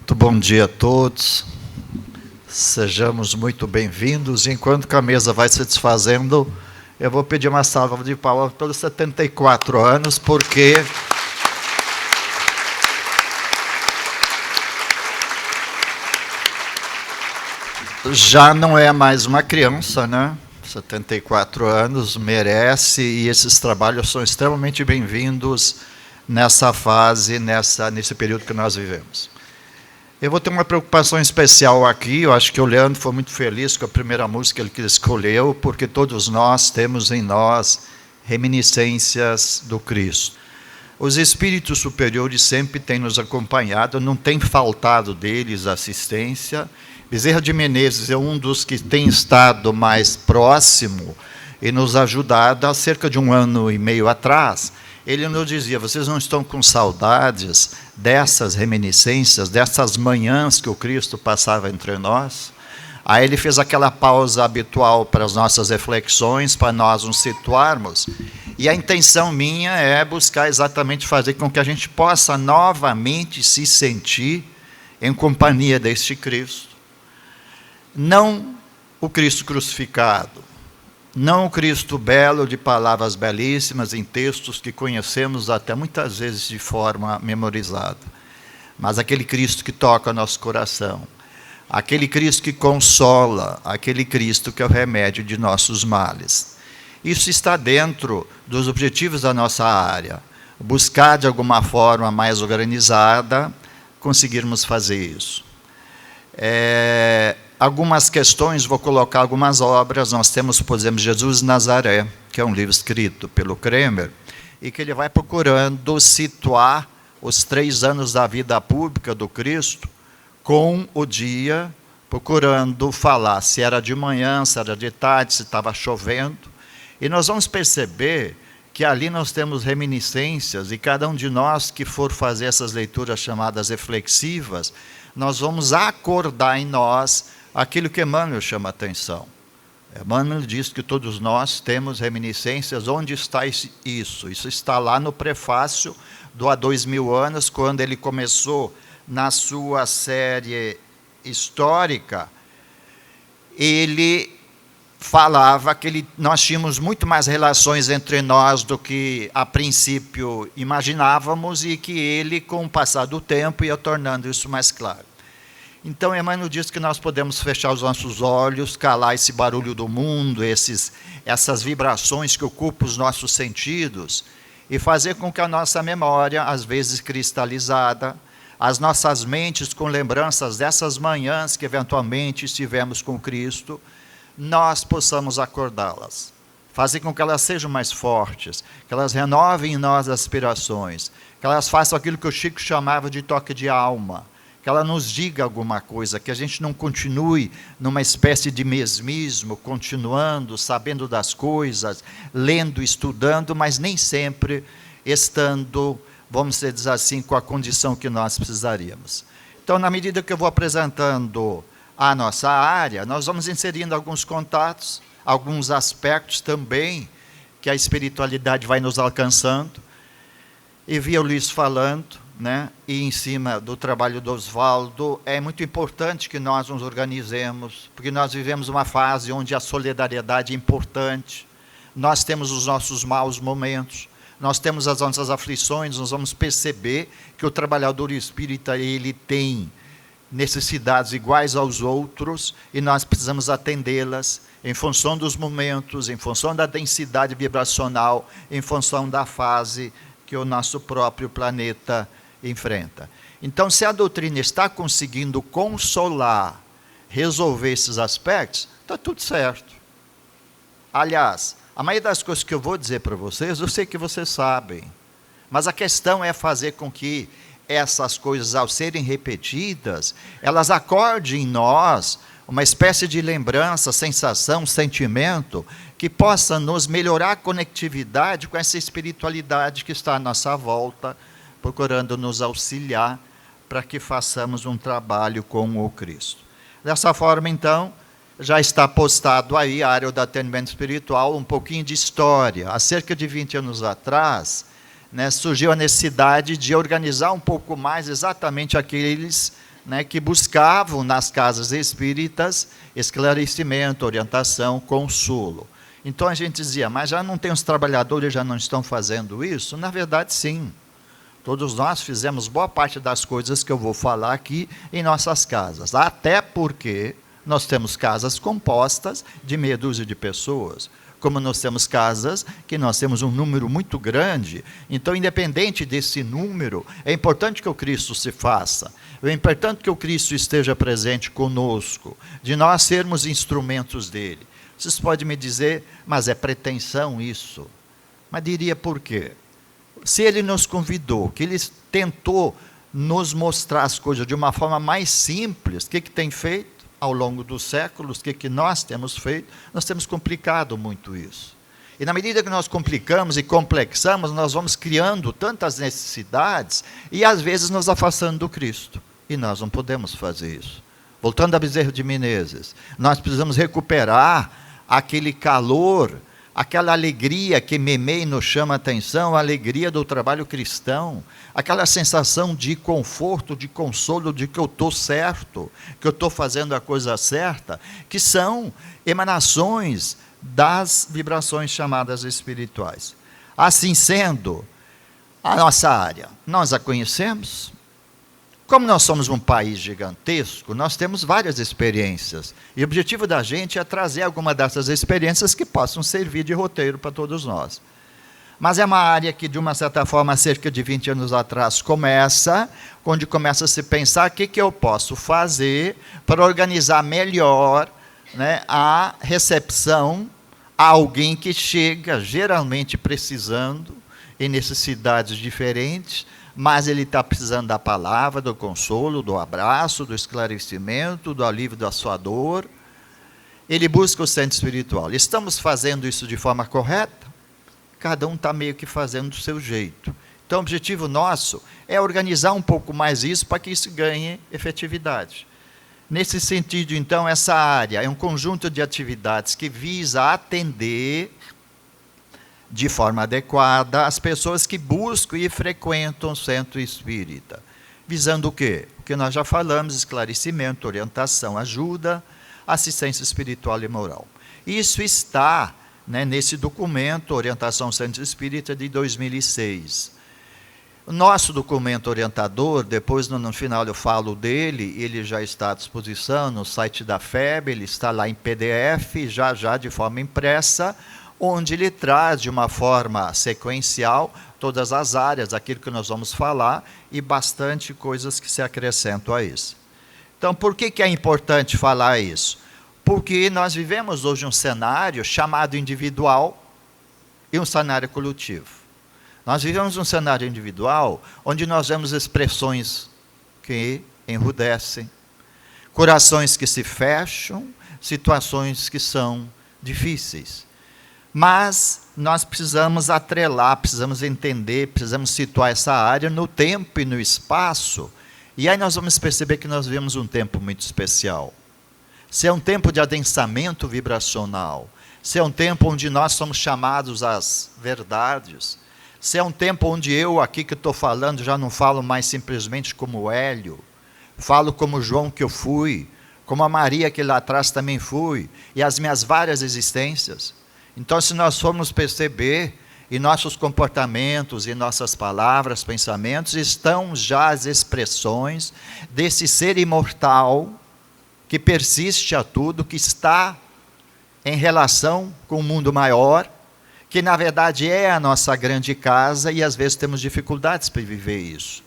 Muito bom dia a todos, sejamos muito bem-vindos. Enquanto que a mesa vai se desfazendo, eu vou pedir uma salva de palmas pelos 74 anos, porque já não é mais uma criança, né? 74 anos, merece, e esses trabalhos são extremamente bem-vindos nessa fase, nesse período que nós vivemos. Eu vou ter uma preocupação especial aqui. Eu acho que o Leandro foi muito feliz com a primeira música que ele escolheu, porque todos nós temos em nós reminiscências do Cristo. Os espíritos superiores sempre têm nos acompanhado, não tem faltado deles assistência. Bezerra de Menezes é um dos que tem estado mais próximo e nos ajudado. Há cerca de 1 ano e meio atrás, ele nos dizia: vocês não estão com saudades dessas reminiscências, dessas manhãs que o Cristo passava entre nós? Aí ele fez aquela pausa habitual para as nossas reflexões, para nós nos situarmos. E a intenção minha é buscar exatamente fazer com que a gente possa novamente se sentir em companhia deste Cristo. Não o Cristo crucificado, não o Cristo belo de palavras belíssimas em textos que conhecemos até muitas vezes de forma memorizada, mas aquele Cristo que toca o nosso coração, aquele Cristo que consola, aquele Cristo que é o remédio de nossos males. Isso está dentro dos objetivos da nossa área, buscar de alguma forma mais organizada, conseguirmos fazer isso. Algumas questões, vou colocar algumas obras. Nós temos, por exemplo, Jesus de Nazaré, que é um livro escrito pelo Kremer, e que ele vai procurando situar os 3 anos da vida pública do Cristo com o dia, procurando falar se era de manhã, se era de tarde, se estava chovendo. E nós vamos perceber que ali nós temos reminiscências, e cada um de nós que for fazer essas leituras chamadas reflexivas, nós vamos acordar em nós aquilo que Emmanuel chama a atenção. Emmanuel diz que todos nós temos reminiscências. Onde está isso? Isso está lá no prefácio do Há 2000 anos, quando ele começou na sua série histórica. Ele falava que nós tínhamos muito mais relações entre nós do que a princípio imaginávamos, e que ele, com o passar do tempo, ia tornando isso mais claro. Então, Emmanuel diz que nós podemos fechar os nossos olhos, calar esse barulho do mundo, essas vibrações que ocupam os nossos sentidos, e fazer com que a nossa memória, às vezes cristalizada, as nossas mentes com lembranças dessas manhãs que eventualmente estivemos com Cristo, nós possamos acordá-las, fazer com que elas sejam mais fortes, que elas renovem em nós as aspirações, que elas façam aquilo que o Chico chamava de toque de alma, que ela nos diga alguma coisa, que a gente não continue numa espécie de mesmismo, continuando, sabendo das coisas, lendo, estudando, mas nem sempre estando, vamos dizer assim, com a condição que nós precisaríamos. Então, na medida que eu vou apresentando a nossa área, nós vamos inserindo alguns contatos, alguns aspectos também que a espiritualidade vai nos alcançando. E vi o Luiz falando, né? E em cima do trabalho do Oswaldo, é muito importante que nós nos organizemos, porque nós vivemos uma fase onde a solidariedade é importante. Nós temos os nossos maus momentos, nós temos as nossas aflições. Nós vamos perceber que o trabalhador espírita, ele tem necessidades iguais aos outros, e nós precisamos atendê-las em função dos momentos, em função da densidade vibracional, em função da fase que o nosso próprio planeta enfrenta. Então, se a doutrina está conseguindo consolar, resolver esses aspectos, está tudo certo. Aliás, a maioria das coisas que eu vou dizer para vocês, eu sei que vocês sabem, mas a questão é fazer com que essas coisas, ao serem repetidas, elas acordem em nós uma espécie de lembrança, sensação, sentimento, que possa nos melhorar a conectividade com essa espiritualidade que está à nossa volta, procurando nos auxiliar para que façamos um trabalho com o Cristo. Dessa forma, então, já está postado aí a área do atendimento espiritual, um pouquinho de história. Há cerca de 20 anos atrás, né, surgiu a necessidade de organizar um pouco mais exatamente aqueles né, que buscavam nas casas espíritas esclarecimento, orientação, consolo. Então a gente dizia, mas já não tem os trabalhadores, já não estão fazendo isso? Na verdade, sim. Todos nós fizemos boa parte das coisas que eu vou falar aqui em nossas casas. Até porque nós temos casas compostas de meia dúzia de pessoas. Como nós temos casas que nós temos um número muito grande, então, independente desse número, é importante que o Cristo se faça, é importante que o Cristo esteja presente conosco, de nós sermos instrumentos dele. Vocês podem me dizer, mas é pretensão isso? Mas diria por quê? Se ele nos convidou, que ele tentou nos mostrar as coisas de uma forma mais simples, o que tem feito? Ao longo dos séculos, o que nós temos feito? Nós temos complicado muito isso. E na medida que nós complicamos e complexamos, nós vamos criando tantas necessidades e às vezes nos afastando do Cristo. E nós não podemos fazer isso. Voltando a Bezerra de Menezes, nós precisamos recuperar aquele calor, aquela alegria que Memei nos chama a atenção, a alegria do trabalho cristão, aquela sensação de conforto, de consolo, de que eu estou certo, que eu estou fazendo a coisa certa, que são emanações das vibrações chamadas espirituais. Assim sendo, a nossa área, nós a conhecemos? Como nós somos um país gigantesco, nós temos várias experiências. E o objetivo da gente é trazer alguma dessas experiências que possam servir de roteiro para todos nós. Mas é uma área que, de uma certa forma, há cerca de 20 anos atrás, onde começa a se pensar o que eu posso fazer para organizar melhor, né, a recepção a alguém que chega, geralmente precisando, em necessidades diferentes, mas ele está precisando da palavra, do consolo, do abraço, do esclarecimento, do alívio da sua dor. Ele busca o centro espiritual. Estamos fazendo isso de forma correta? Cada um está meio que fazendo do seu jeito. Então, o objetivo nosso é organizar um pouco mais isso para que isso ganhe efetividade. Nesse sentido, então, essa área é um conjunto de atividades que visa atender de forma adequada as pessoas que buscam e frequentam o centro espírita. Visando o quê? O que nós já falamos, esclarecimento, orientação, ajuda, assistência espiritual e moral. Isso está, né, nesse documento, Orientação Centro Espírita, de 2006. O nosso documento orientador, depois no final eu falo dele, ele já está à disposição no site da FEB, ele está lá em PDF, já de forma impressa, onde ele traz de uma forma sequencial todas as áreas, aquilo que nós vamos falar, e bastante coisas que se acrescentam a isso. Então, por que é importante falar isso? Porque nós vivemos hoje um cenário chamado individual e um cenário coletivo. Nós vivemos um cenário individual onde nós vemos expressões que enrudecem, corações que se fecham, situações que são difíceis. Mas nós precisamos atrelar, precisamos entender, precisamos situar essa área no tempo e no espaço, e aí nós vamos perceber que nós vivemos um tempo muito especial. Se é um tempo de adensamento vibracional, se é um tempo onde nós somos chamados às verdades, se é um tempo onde eu, aqui que estou falando, já não falo mais simplesmente como Hélio, falo como João que eu fui, como a Maria que lá atrás também fui, e as minhas várias existências. Então, se nós formos perceber, em nossos comportamentos, em nossas palavras, pensamentos, estão já as expressões desse ser imortal que persiste a tudo, que está em relação com o mundo maior, que na verdade é a nossa grande casa, e às vezes temos dificuldades para viver isso.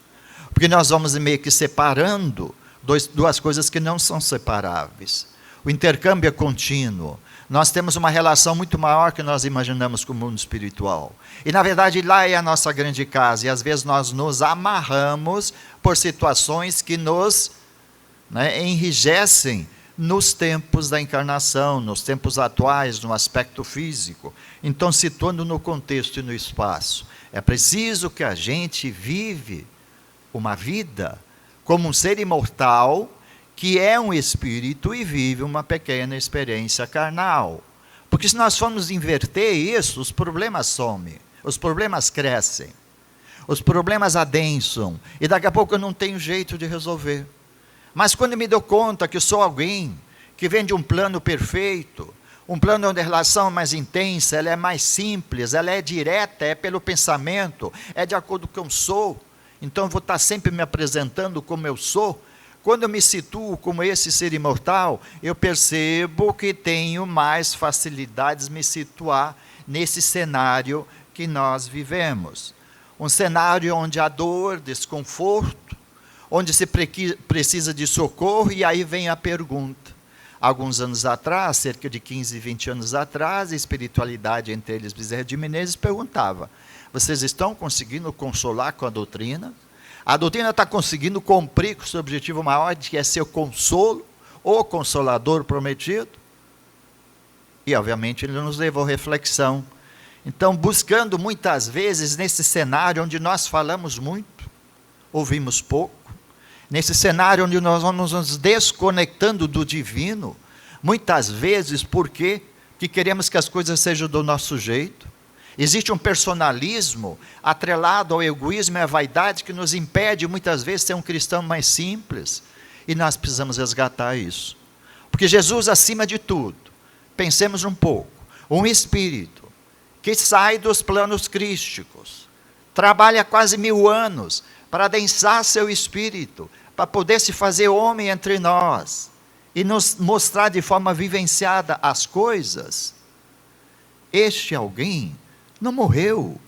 Porque nós vamos meio que separando duas coisas que não são separáveis. O intercâmbio é contínuo. Nós temos uma relação muito maior que nós imaginamos com o mundo espiritual. E, na verdade, lá é a nossa grande casa. E, às vezes, nós nos amarramos por situações que nos, né, enrijecem nos tempos da encarnação, nos tempos atuais, no aspecto físico. Então, situando no contexto e no espaço. É preciso que a gente vive uma vida como um ser imortal, que é um espírito e vive uma pequena experiência carnal. Porque se nós formos inverter isso, os problemas somem, os problemas crescem, os problemas adensam, e daqui a pouco eu não tenho jeito de resolver. Mas quando eu me dou conta que eu sou alguém que vem de um plano perfeito, um plano onde a relação é mais intensa, ela é mais simples, ela é direta, é pelo pensamento, é de acordo com o que eu sou. Então eu vou estar sempre me apresentando como eu sou. Quando eu me situo como esse ser imortal, eu percebo que tenho mais facilidades de me situar nesse cenário que nós vivemos. Um cenário onde há dor, desconforto, onde se precisa de socorro, e aí vem a pergunta. Alguns anos atrás, cerca de 15, 20 anos atrás, a espiritualidade, entre eles Bezerra de Menezes, perguntava: vocês estão conseguindo consolar com a doutrina? A doutrina está conseguindo cumprir com o seu objetivo maior, que é ser o consolo, o consolador prometido? E, obviamente, ele nos levou à reflexão. Então, buscando muitas vezes nesse cenário onde nós falamos muito, ouvimos pouco, nesse cenário onde nós vamos nos desconectando do divino, muitas vezes porque queremos que as coisas sejam do nosso jeito. Existe um personalismo atrelado ao egoísmo e à vaidade que nos impede muitas vezes de ser um cristão mais simples, e nós precisamos resgatar isso. Porque Jesus, acima de tudo, pensemos um pouco, um espírito que sai dos planos crísticos, trabalha quase 1000 anos para adensar seu espírito, para poder se fazer homem entre nós e nos mostrar de forma vivenciada as coisas. Este alguém não morreu,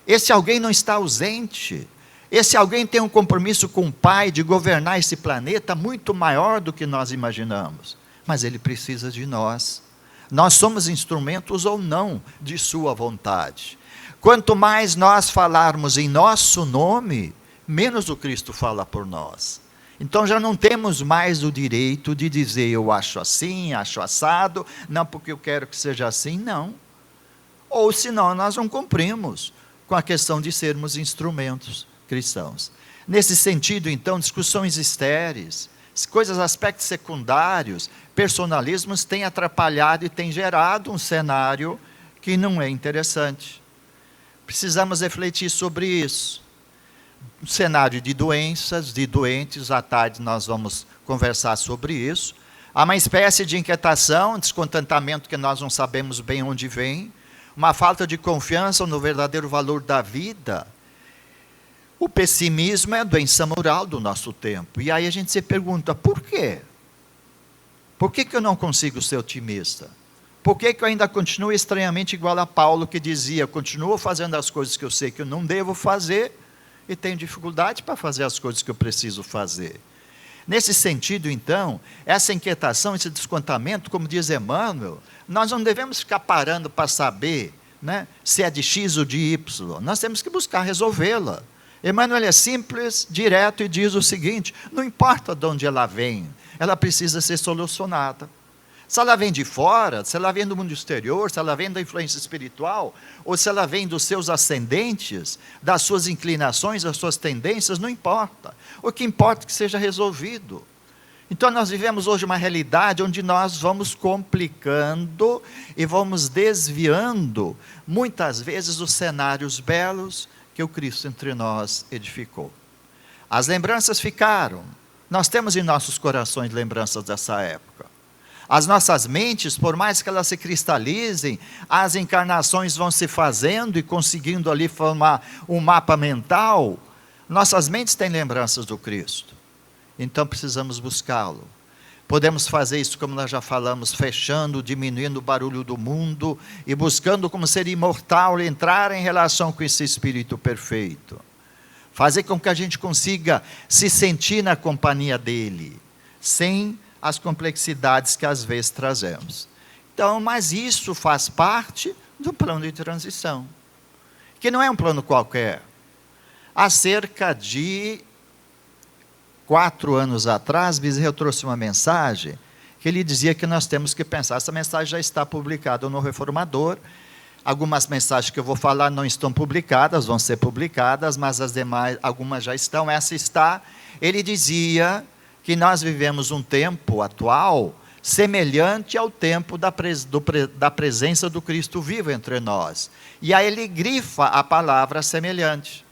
esse alguém não está ausente, esse alguém tem um compromisso com o Pai de governar esse planeta muito maior do que nós imaginamos, mas ele precisa de nós. Nós somos instrumentos ou não de sua vontade. Quanto mais nós falarmos em nosso nome, menos o Cristo fala por nós. Então já não temos mais o direito de dizer eu acho assim, acho assado, não porque eu quero que seja assim, não. Ou senão nós não cumprimos com a questão de sermos instrumentos cristãos. Nesse sentido, então, discussões estéreis, coisas, aspectos secundários, personalismos têm atrapalhado e têm gerado um cenário que não é interessante. Precisamos refletir sobre isso. Um cenário de doenças, de doentes, à tarde nós vamos conversar sobre isso. Há uma espécie de inquietação, descontentamento que nós não sabemos bem onde vem, uma falta de confiança no verdadeiro valor da vida. O pessimismo é a doença moral do nosso tempo. E aí a gente se pergunta, por quê? Por que eu não consigo ser otimista? Por que eu ainda continuo estranhamente igual a Paulo, que dizia, continuo fazendo as coisas que eu sei que eu não devo fazer, e tenho dificuldade para fazer as coisas que eu preciso fazer? Nesse sentido, então, essa inquietação, esse descontamento, como diz Emmanuel, nós não devemos ficar parando para saber, né, se é de X ou de Y. Nós temos que buscar resolvê-la. Emmanuel é simples, direto, e diz o seguinte: não importa de onde ela vem, ela precisa ser solucionada. Se ela vem de fora, se ela vem do mundo exterior, se ela vem da influência espiritual, ou se ela vem dos seus ascendentes, das suas inclinações, das suas tendências, não importa. O que importa é que seja resolvido. Então nós vivemos hoje uma realidade onde nós vamos complicando e vamos desviando, muitas vezes, os cenários belos que o Cristo entre nós edificou. As lembranças ficaram. Nós temos em nossos corações lembranças dessa época. As nossas mentes, por mais que elas se cristalizem, as encarnações vão se fazendo e conseguindo ali formar um mapa mental. Nossas mentes têm lembranças do Cristo. Então precisamos buscá-lo. Podemos fazer isso, como nós já falamos, fechando, diminuindo o barulho do mundo e buscando, como ser imortal, entrar em relação com esse Espírito perfeito. Fazer com que a gente consiga se sentir na companhia dele, sem as complexidades que às vezes trazemos. Então, mas isso faz parte do plano de transição, que não é um plano qualquer. Há cerca de 4 anos atrás, Bezerra trouxe uma mensagem que ele dizia que nós temos que pensar. Essa mensagem já está publicada no Reformador. Algumas mensagens que eu vou falar não estão publicadas, vão ser publicadas, mas as demais, algumas já estão. Essa está. Ele dizia que nós vivemos um tempo atual semelhante ao tempo da presença do Cristo vivo entre nós. E aí ele grifa a palavra semelhante,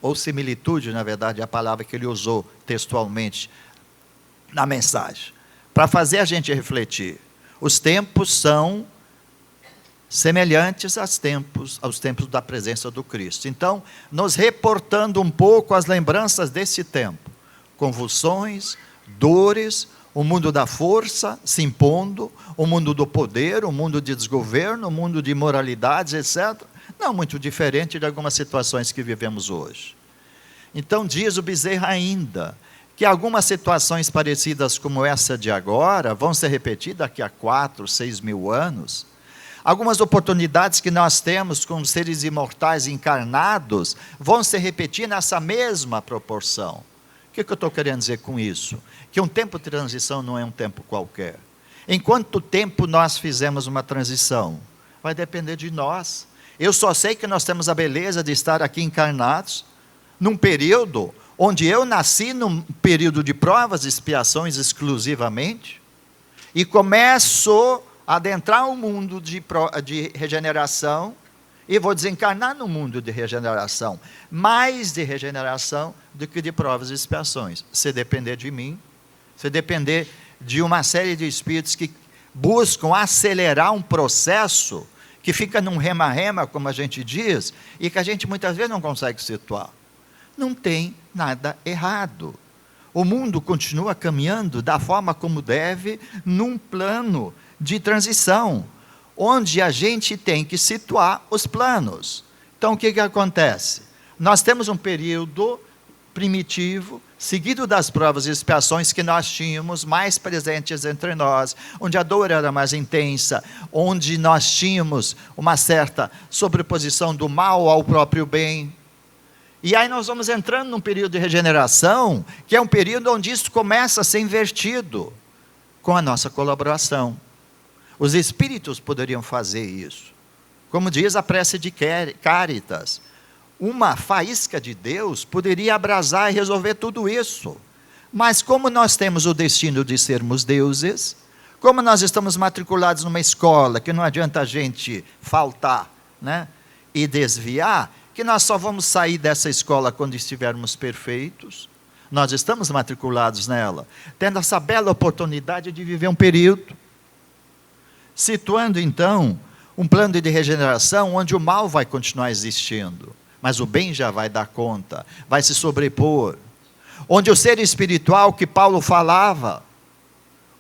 ou similitude, na verdade, é a palavra que ele usou textualmente na mensagem, para fazer a gente refletir. Os tempos são semelhantes aos tempos da presença do Cristo. Então, nos reportando um pouco as lembranças desse tempo. Convulsões, dores, o mundo da força se impondo, o mundo do poder, o mundo de desgoverno, o mundo de imoralidades, etc. Não muito diferente de algumas situações que vivemos hoje. Então, diz o Bezerra ainda, que algumas situações parecidas como essa de agora vão se repetir daqui a 4, 6 mil anos. Algumas oportunidades que nós temos com seres imortais encarnados vão se repetir nessa mesma proporção. O que eu estou querendo dizer com isso? Que um tempo de transição não é um tempo qualquer. Em quanto tempo nós fizemos uma transição? Vai depender de nós. Eu só sei que nós temos a beleza de estar aqui encarnados, num período onde eu nasci num período de provas e expiações exclusivamente, e começo a adentrar o mundo de regeneração, e vou desencarnar no mundo de regeneração, mais de regeneração do que de provas e expiações. Se depender de mim, se depender de uma série de espíritos que buscam acelerar um processo que fica num rema-rema, como a gente diz, e que a gente muitas vezes não consegue situar. Não tem nada errado. O mundo continua caminhando da forma como deve, num plano de transição, onde a gente tem que situar os planos. Então, o que acontece? Nós temos um período primitivo, seguido das provas e expiações que nós tínhamos mais presentes entre nós, onde a dor era mais intensa, onde nós tínhamos uma certa sobreposição do mal ao próprio bem. E aí nós vamos entrando num período de regeneração, que é um período onde isso começa a ser invertido, com a nossa colaboração. Os espíritos poderiam fazer isso. Como diz a prece de Cáritas, uma faísca de Deus poderia abrasar e resolver tudo isso. Mas como nós temos o destino de sermos deuses, como nós estamos matriculados numa escola, que não adianta a gente faltar, né, e desviar, que nós só vamos sair dessa escola quando estivermos perfeitos. Nós estamos matriculados nela, tendo essa bela oportunidade de viver um período, situando então um plano de regeneração onde o mal vai continuar existindo, mas o bem já vai dar conta, vai se sobrepor, onde o ser espiritual que Paulo falava,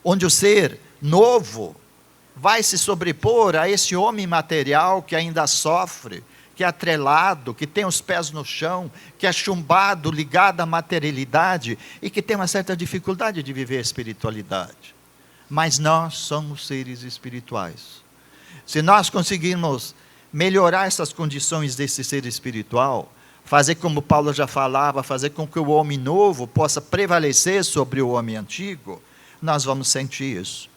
onde o ser novo vai se sobrepor a esse homem material que ainda sofre, que é atrelado, que tem os pés no chão, que é chumbado, ligado à materialidade e que tem uma certa dificuldade de viver a espiritualidade. Mas nós somos seres espirituais. Se nós conseguirmos melhorar essas condições desse ser espiritual, fazer como Paulo já falava, fazer com que o homem novo possa prevalecer sobre o homem antigo, nós vamos sentir isso.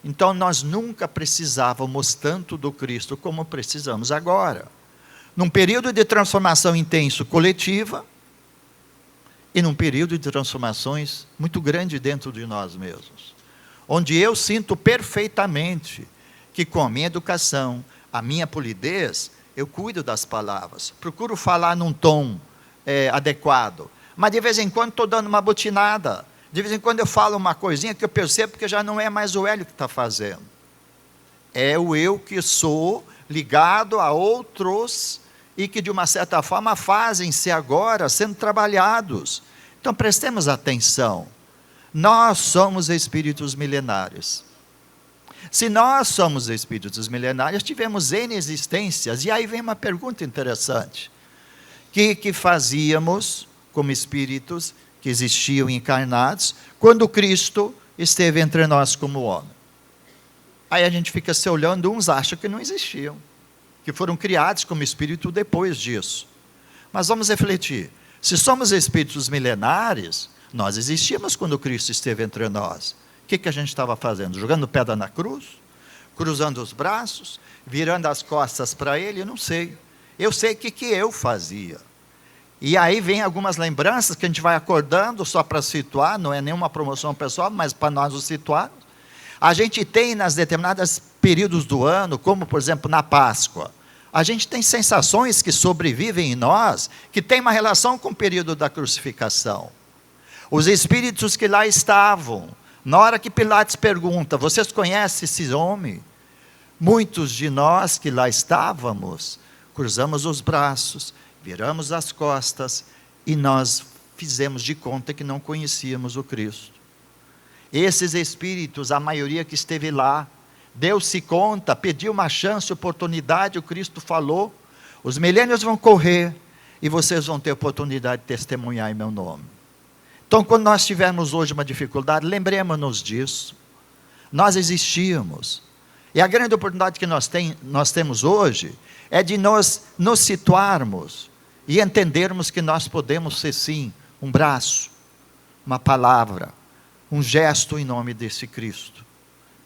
Então nós nunca precisávamos tanto do Cristo como precisamos agora. Num período de transformação intenso coletiva e num período de transformações muito grande dentro de nós mesmos. Onde eu sinto perfeitamente que com a minha educação, a minha polidez, eu cuido das palavras, procuro falar num tom adequado, mas de vez em quando estou dando uma butinada, de vez em quando eu falo uma coisinha que eu percebo que já não é mais o Hélio que está fazendo, é o eu que sou ligado a outros e que de uma certa forma fazem-se agora sendo trabalhados. Então prestemos atenção, nós somos espíritos milenários. Se nós somos espíritos milenários, tivemos N existências, e aí vem uma pergunta interessante. O que fazíamos como espíritos que existiam encarnados, quando Cristo esteve entre nós como homem? Aí a gente fica se olhando, uns acham que não existiam, que foram criados como espírito depois disso. Mas vamos refletir, se somos espíritos milenares, nós existíamos quando Cristo esteve entre nós. O que a gente estava fazendo? Jogando pedra na cruz? Cruzando os braços? Virando as costas para Ele? Eu não sei. Eu sei o que eu fazia. E aí vem algumas lembranças que a gente vai acordando, só para situar, não é nenhuma promoção pessoal, mas para nós os situarmos. A gente tem nas determinados períodos do ano, como por exemplo na Páscoa, a gente tem sensações que sobrevivem em nós, que tem uma relação com o período da crucificação. Os espíritos que lá estavam, na hora que Pilatos pergunta, vocês conhecem esse homem? Muitos de nós que lá estávamos, cruzamos os braços, viramos as costas e nós fizemos de conta que não conhecíamos o Cristo. Esses espíritos, a maioria que esteve lá, deu-se conta, pediu uma chance, oportunidade, o Cristo falou, os milênios vão correr e vocês vão ter oportunidade de testemunhar em meu nome. Então, quando nós tivermos hoje uma dificuldade, lembremos-nos disso. Nós existíamos. E a grande oportunidade que nós temos hoje é de nós nos situarmos e entendermos que nós podemos ser, sim, um braço, uma palavra, um gesto em nome desse Cristo,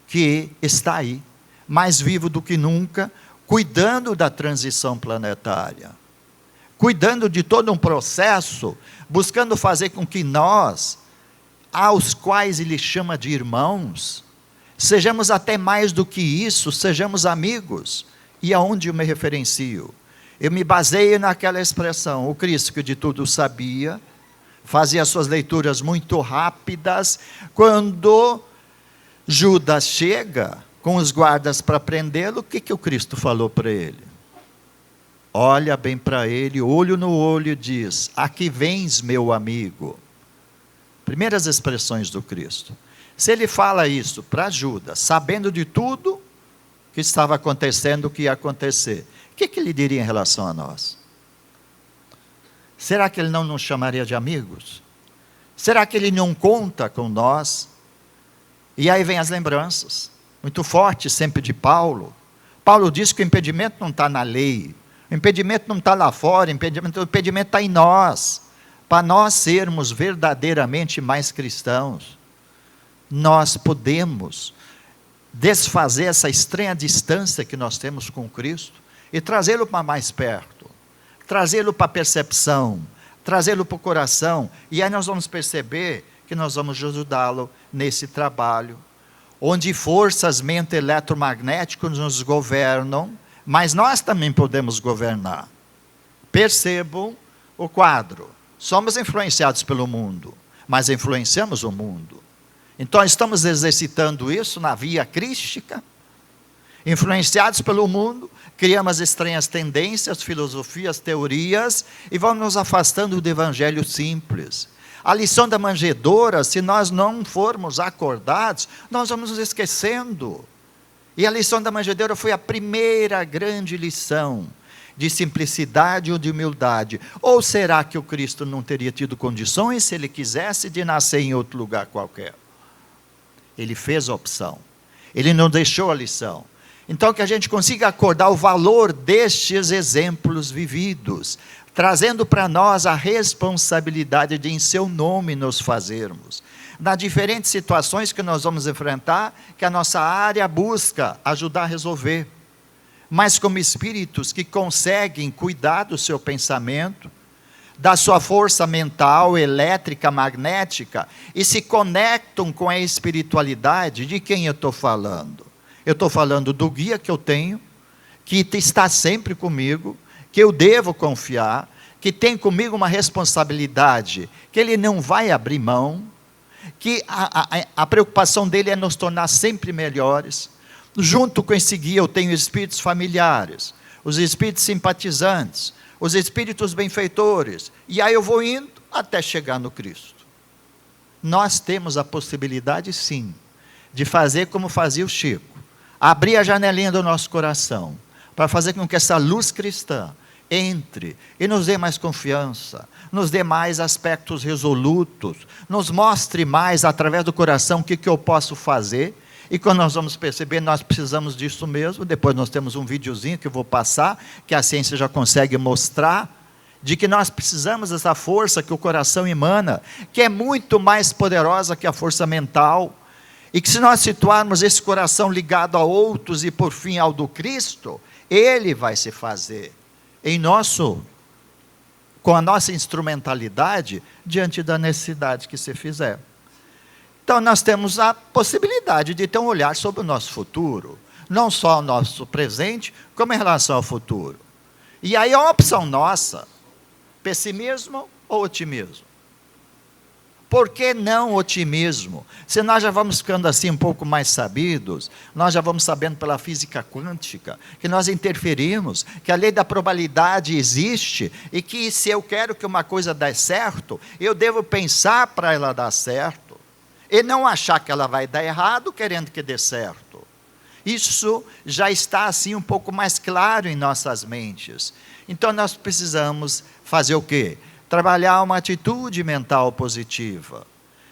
que está aí, mais vivo do que nunca, cuidando da transição planetária, cuidando de todo um processo, buscando fazer com que nós, aos quais Ele chama de irmãos, sejamos até mais do que isso, sejamos amigos. E aonde eu me referencio? Eu me baseio naquela expressão, o Cristo que de tudo sabia, fazia suas leituras muito rápidas, quando Judas chega com os guardas para prendê-lo, o que o Cristo falou para ele? Olha bem para ele, olho no olho, e diz, aqui vens meu amigo. Primeiras expressões do Cristo. Se ele fala isso para Judas, sabendo de tudo que estava acontecendo, o que ia acontecer, o que ele diria em relação a nós? Será que ele não nos chamaria de amigos? Será que ele não conta com nós? E aí vem as lembranças, muito fortes sempre de Paulo. Paulo diz que o impedimento não está na lei, o impedimento não está lá fora, o impedimento está em nós, para nós sermos verdadeiramente mais cristãos. Nós podemos desfazer essa estranha distância que nós temos com Cristo e trazê-lo para mais perto, trazê-lo para a percepção, trazê-lo para o coração, e aí nós vamos perceber que nós vamos ajudá-lo nesse trabalho, onde forças eletromagnéticas nos governam, mas nós também podemos governar. Percebam o quadro, somos influenciados pelo mundo, mas influenciamos o mundo. Então estamos exercitando isso na via crística, influenciados pelo mundo, criamos estranhas tendências, filosofias, teorias, e vamos nos afastando do evangelho simples. A lição da manjedoura, se nós não formos acordados, nós vamos nos esquecendo. E a lição da manjedoura foi a primeira grande lição de simplicidade ou de humildade. Ou será que o Cristo não teria tido condições, se ele quisesse, de nascer em outro lugar qualquer? Ele fez a opção, ele não deixou a lição. Então que a gente consiga acordar o valor destes exemplos vividos, trazendo para nós a responsabilidade de em seu nome nos fazermos. Nas diferentes situações que nós vamos enfrentar, que a nossa área busca ajudar a resolver. Mas como espíritos que conseguem cuidar do seu pensamento, da sua força mental, elétrica, magnética, e se conectam com a espiritualidade, de quem eu estou falando? Eu estou falando do guia que eu tenho, que está sempre comigo, que eu devo confiar, que tem comigo uma responsabilidade, que ele não vai abrir mão, que a preocupação dele é nos tornar sempre melhores. Junto com esse guia eu tenho espíritos familiares, os espíritos simpatizantes, os espíritos benfeitores, e aí eu vou indo até chegar no Cristo. Nós temos a possibilidade, sim, de fazer como fazia o Chico, abrir a janelinha do nosso coração, para fazer com que essa luz cristã entre e nos dê mais confiança, nos dê mais aspectos resolutos, nos mostre mais através do coração o que eu posso fazer. E quando nós vamos perceber, nós precisamos disso mesmo. Depois nós temos um videozinho que eu vou passar, que a ciência já consegue mostrar, de que nós precisamos dessa força que o coração emana, que é muito mais poderosa que a força mental, e que se nós situarmos esse coração ligado a outros e por fim ao do Cristo, ele vai se fazer com a nossa instrumentalidade diante da necessidade que se fizer. Então nós temos a possibilidade de ter um olhar sobre o nosso futuro, não só o nosso presente, como em relação ao futuro. E aí é uma opção nossa, pessimismo ou otimismo. Por que não otimismo? Se nós já vamos ficando assim um pouco mais sabidos, nós já vamos sabendo pela física quântica, que nós interferimos, que a lei da probabilidade existe, e que se eu quero que uma coisa dê certo, eu devo pensar para ela dar certo, e não achar que ela vai dar errado, querendo que dê certo. Isso já está assim um pouco mais claro em nossas mentes. Então nós precisamos fazer o quê? Trabalhar uma atitude mental positiva,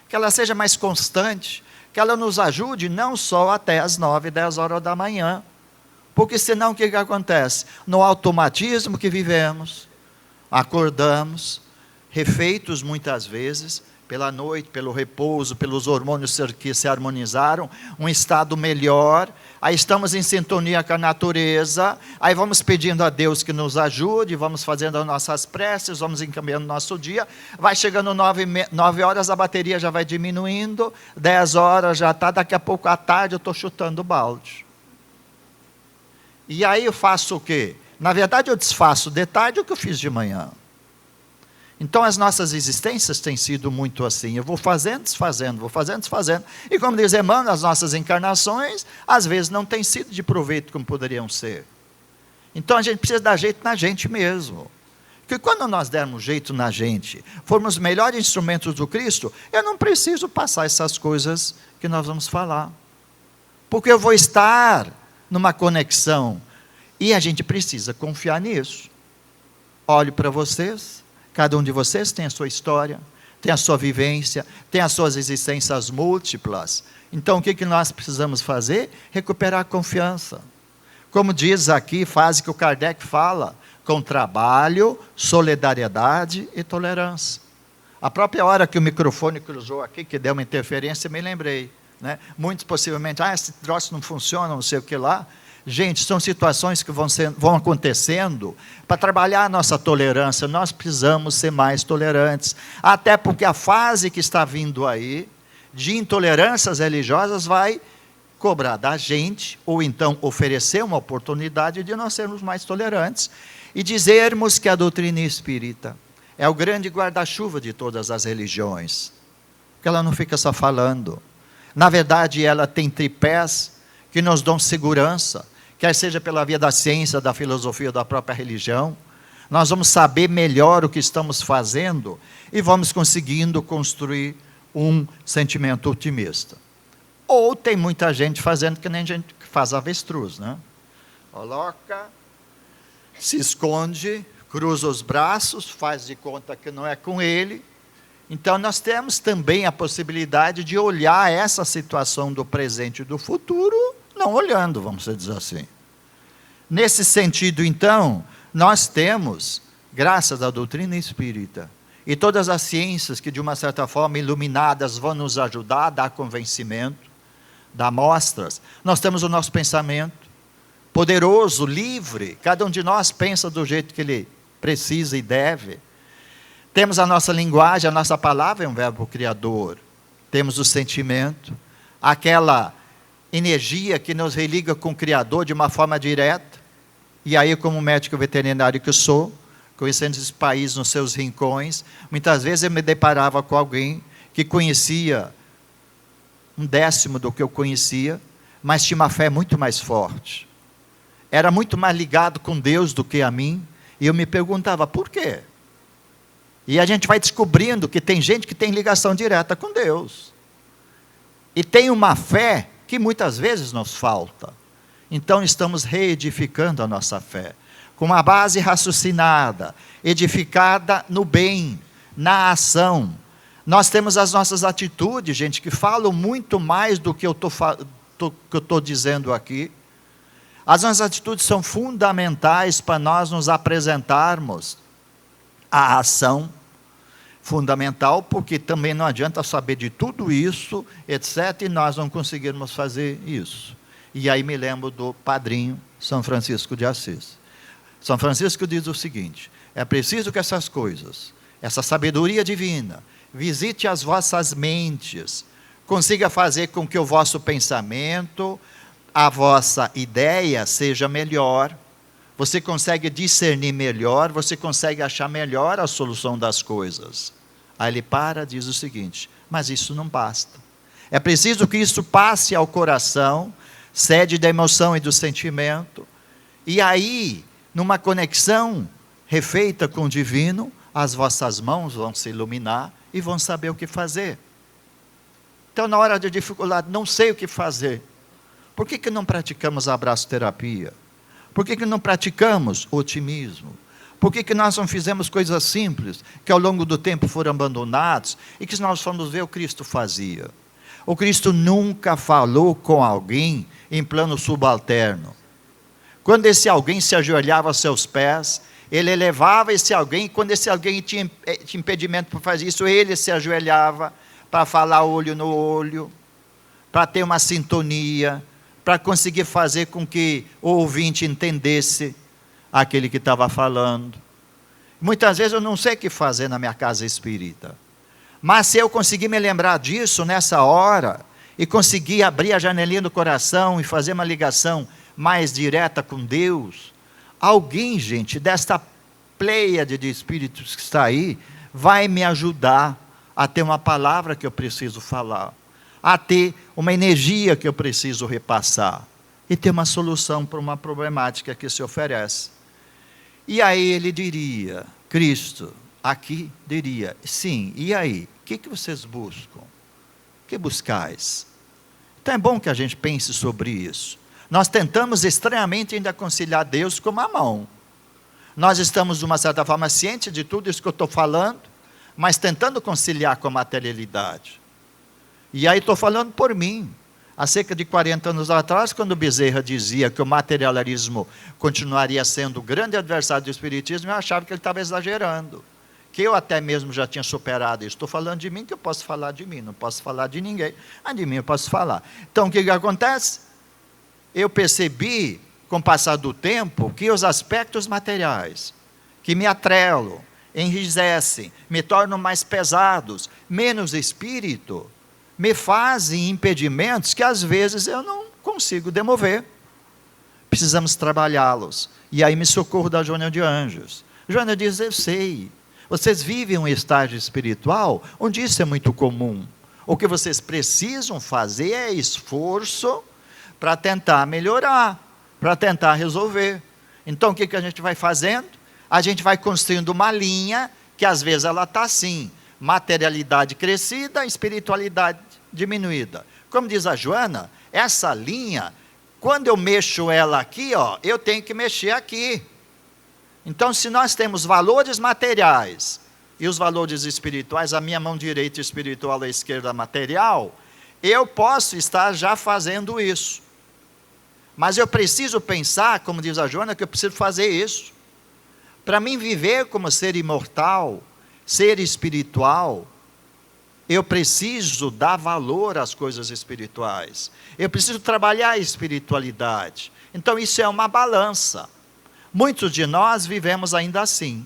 que ela seja mais constante, que ela nos ajude não só até as 9, 10 horas da manhã, porque senão o que acontece? No automatismo que vivemos, acordamos, refeitos muitas vezes, pela noite, pelo repouso, pelos hormônios que se harmonizaram, um estado melhor, aí estamos em sintonia com a natureza, aí vamos pedindo a Deus que nos ajude, vamos fazendo as nossas preces, vamos encaminhando o nosso dia, vai chegando 9 horas, a bateria já vai diminuindo, 10 horas já está, daqui a pouco à tarde eu estou chutando o balde. E aí eu faço o quê? Na verdade eu desfaço de tarde o que eu fiz de manhã. Então as nossas existências têm sido muito assim, eu vou fazendo, desfazendo, vou fazendo, desfazendo, e como diz Emmanuel, as nossas encarnações, às vezes não têm sido de proveito como poderiam ser. Então a gente precisa dar jeito na gente mesmo, porque quando nós dermos jeito na gente, formos melhores instrumentos do Cristo, eu não preciso passar essas coisas que nós vamos falar, porque eu vou estar numa conexão, e a gente precisa confiar nisso. Olho para vocês, cada um de vocês tem a sua história, tem a sua vivência, tem as suas existências múltiplas. Então, o que nós precisamos fazer? Recuperar a confiança. Como diz aqui, frase que o Kardec fala, com trabalho, solidariedade e tolerância. A própria hora que o microfone cruzou aqui, que deu uma interferência, me lembrei. Né? Muitos possivelmente, esse troço não funciona, não sei o que lá. Gente, são situações que vão acontecendo. Para trabalhar a nossa tolerância, nós precisamos ser mais tolerantes. Até porque a fase que está vindo aí, de intolerâncias religiosas, vai cobrar da gente, ou então oferecer uma oportunidade de nós sermos mais tolerantes. E dizermos que a doutrina espírita é o grande guarda-chuva de todas as religiões. Porque ela não fica só falando. Na verdade, ela tem tripés que nos dão segurança, quer seja pela via da ciência, da filosofia, da própria religião. Nós vamos saber melhor o que estamos fazendo e vamos conseguindo construir um sentimento otimista. Ou tem muita gente fazendo que nem gente que faz avestruz, né? Coloca, se esconde, cruza os braços, faz de conta que não é com ele. Então nós temos também a possibilidade de olhar essa situação do presente e do futuro, não olhando, vamos dizer assim. Nesse sentido, então, nós temos, graças à doutrina espírita, e todas as ciências que, de uma certa forma, iluminadas, vão nos ajudar a dar convencimento, dar mostras, nós temos o nosso pensamento, poderoso, livre, cada um de nós pensa do jeito que ele precisa e deve. Temos a nossa linguagem, a nossa palavra é um verbo criador, temos o sentimento, aquela energia que nos religa com o Criador de uma forma direta. E aí, como médico veterinário que sou, conhecendo esse país nos seus rincões, muitas vezes eu me deparava com alguém que conhecia 1/10 do que eu conhecia, mas tinha uma fé muito mais forte. Era muito mais ligado com Deus do que a mim, e eu me perguntava, por quê? E a gente vai descobrindo que tem gente que tem ligação direta com Deus. E tem uma fé que muitas vezes nos falta. Então estamos reedificando a nossa fé, com uma base raciocinada, edificada no bem, na ação. Nós temos as nossas atitudes, gente, que falam muito mais do que eu estou dizendo aqui. As nossas atitudes são fundamentais para nós nos apresentarmos à ação. Fundamental, porque também não adianta saber de tudo isso, etc., e nós não conseguirmos fazer isso. E aí me lembro do padrinho São Francisco de Assis. São Francisco diz o seguinte, é preciso que essas coisas, essa sabedoria divina, visite as vossas mentes, consiga fazer com que o vosso pensamento, a vossa ideia seja melhor, você consegue discernir melhor, você consegue achar melhor a solução das coisas. Aí ele para e diz o seguinte: mas isso não basta. É preciso que isso passe ao coração, sede da emoção e do sentimento, e aí, numa conexão refeita com o divino, as vossas mãos vão se iluminar e vão saber o que fazer. Então, na hora de dificuldade, não sei o que fazer. Por que não praticamos a abraçoterapia? Por que não praticamos otimismo? Por que nós não fizemos coisas simples, que ao longo do tempo foram abandonados, e que nós fomos ver o Cristo fazia? O Cristo nunca falou com alguém em plano subalterno. Quando esse alguém se ajoelhava aos seus pés, ele elevava esse alguém, e quando esse alguém tinha impedimento para fazer isso, ele se ajoelhava para falar olho no olho, para ter uma sintonia, para conseguir fazer com que o ouvinte entendesse aquele que estava falando. Muitas vezes eu não sei o que fazer na minha casa espírita, mas se eu conseguir me lembrar disso nessa hora, e conseguir abrir a janelinha do coração e fazer uma ligação mais direta com Deus, alguém, gente, desta pleiade de espíritos que está aí, vai me ajudar a ter uma palavra que eu preciso falar, a ter uma energia que eu preciso repassar, e ter uma solução para uma problemática que se oferece. E aí ele diria, Cristo, aqui diria, sim, e aí? O que vocês buscam? O que buscais? Então é bom que a gente pense sobre isso. Nós tentamos estranhamente ainda conciliar Deus com Mamão. Nós estamos, de uma certa forma, cientes de tudo isso que eu estou falando, mas tentando conciliar com a materialidade. E aí estou falando por mim. Há cerca de 40 anos atrás, quando Bezerra dizia que o materialismo continuaria sendo o grande adversário do espiritismo, eu achava que ele estava exagerando, que eu até mesmo já tinha superado isso. Estou falando de mim, que eu posso falar de mim, não posso falar de ninguém, mas de mim eu posso falar. Então o que acontece? Eu percebi, com o passar do tempo, que os aspectos materiais, que me atrelam, enrijecem, me tornam mais pesados, menos espírito, me fazem impedimentos que às vezes eu não consigo demover. Precisamos trabalhá-los. E aí me socorro da Joana de Anjos. Joana diz, eu sei, vocês vivem um estágio espiritual onde isso é muito comum. O que vocês precisam fazer é esforço para tentar melhorar, para tentar resolver. Então o que a gente vai fazendo? A gente vai construindo uma linha que às vezes ela está assim, materialidade crescida, espiritualidade diminuída. Como diz a Joana, essa linha, quando eu mexo ela aqui, eu tenho que mexer aqui. Então, se nós temos valores materiais e os valores espirituais, a minha mão direita espiritual, a esquerda material, eu posso estar já fazendo isso. Mas eu preciso pensar, como diz a Joana, que eu preciso fazer isso. Para mim viver como ser imortal, ser espiritual, eu preciso dar valor às coisas espirituais. Eu preciso trabalhar a espiritualidade. Então isso é uma balança. Muitos de nós vivemos ainda assim.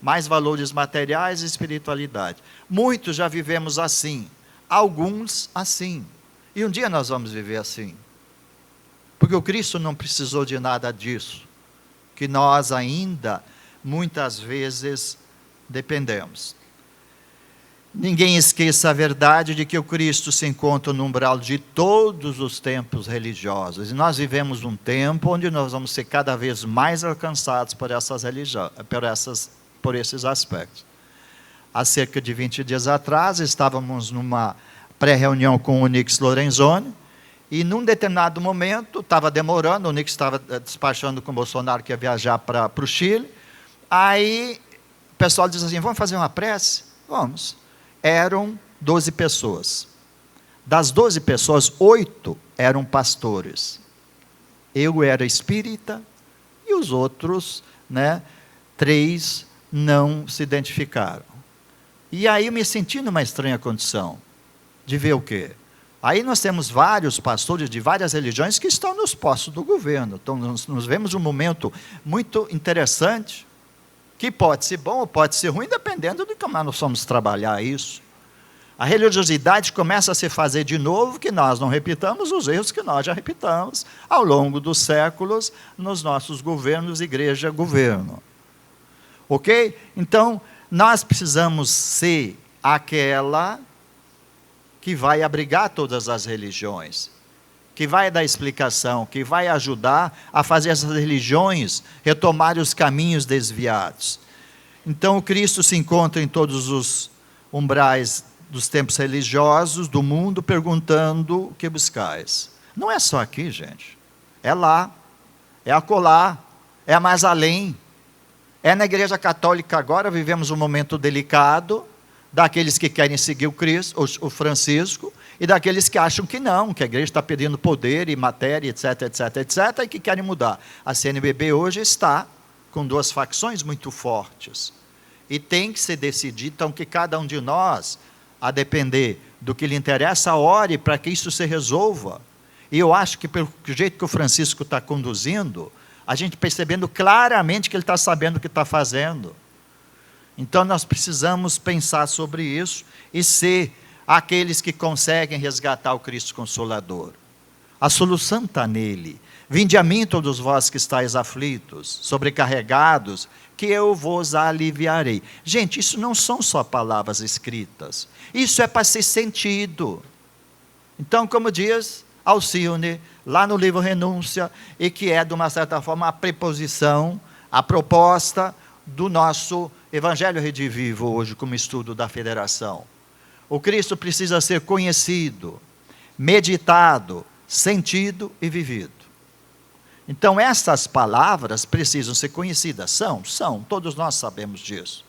Mais valores materiais e espiritualidade. Muitos já vivemos assim. Alguns assim. E um dia nós vamos viver assim. Porque o Cristo não precisou de nada disso. Que nós ainda, muitas vezes, dependemos. Ninguém esqueça a verdade de que o Cristo se encontra no umbral de todos os tempos religiosos. E nós vivemos um tempo onde nós vamos ser cada vez mais alcançados por esses aspectos. Há cerca de 20 dias atrás, estávamos numa pré-reunião com o Nix Lorenzoni, e num determinado momento, estava demorando, o Nix estava despachando com o Bolsonaro, que ia viajar para o Chile. Aí o pessoal diz assim, vamos fazer uma prece? Vamos. Eram 12 pessoas. Das 12 pessoas, 8 eram pastores. Eu era espírita e os outros, 3 não se identificaram. E aí eu me senti numa estranha condição de ver o quê? Aí nós temos vários pastores de várias religiões que estão nos postos do governo. Então nós vemos um momento muito interessante, que pode ser bom ou pode ser ruim, dependendo de como nós vamos trabalhar isso. A religiosidade começa a se fazer de novo, que nós não repitamos os erros que nós já repitamos ao longo dos séculos nos nossos governos, igreja, governo. Ok? Então, nós precisamos ser aquela que vai abrigar todas as religiões, que vai dar explicação, que vai ajudar a fazer essas religiões retomarem os caminhos desviados. Então, o Cristo se encontra em todos os umbrais dos templos religiosos do mundo, perguntando o que buscais. Não é só aqui, gente. É lá, é acolá, é mais além. É na Igreja Católica agora, vivemos um momento delicado, daqueles que querem seguir o Cristo, o Francisco, e daqueles que acham que não, que a igreja está perdendo poder e matéria, etc, etc, etc, e que querem mudar. A CNBB hoje está com duas facções muito fortes. E tem que se decidir, então, que cada um de nós, a depender do que lhe interessa, ore para que isso se resolva. E eu acho que, pelo jeito que o Francisco está conduzindo, a gente percebendo claramente que ele está sabendo o que está fazendo. Então, nós precisamos pensar sobre isso e ser aqueles que conseguem resgatar o Cristo Consolador. A solução está nele. Vinde a mim todos vós que estáis aflitos, sobrecarregados, que eu vos aliviarei. Gente, isso não são só palavras escritas. Isso é para ser sentido. Então, como diz Alcione, lá no livro Renúncia, e que é, de uma certa forma, a preposição, a proposta do nosso Evangelho Redivivo, hoje, como estudo da Federação. O Cristo precisa ser conhecido, meditado, sentido e vivido. Então, essas palavras precisam ser conhecidas. São, todos nós sabemos disso.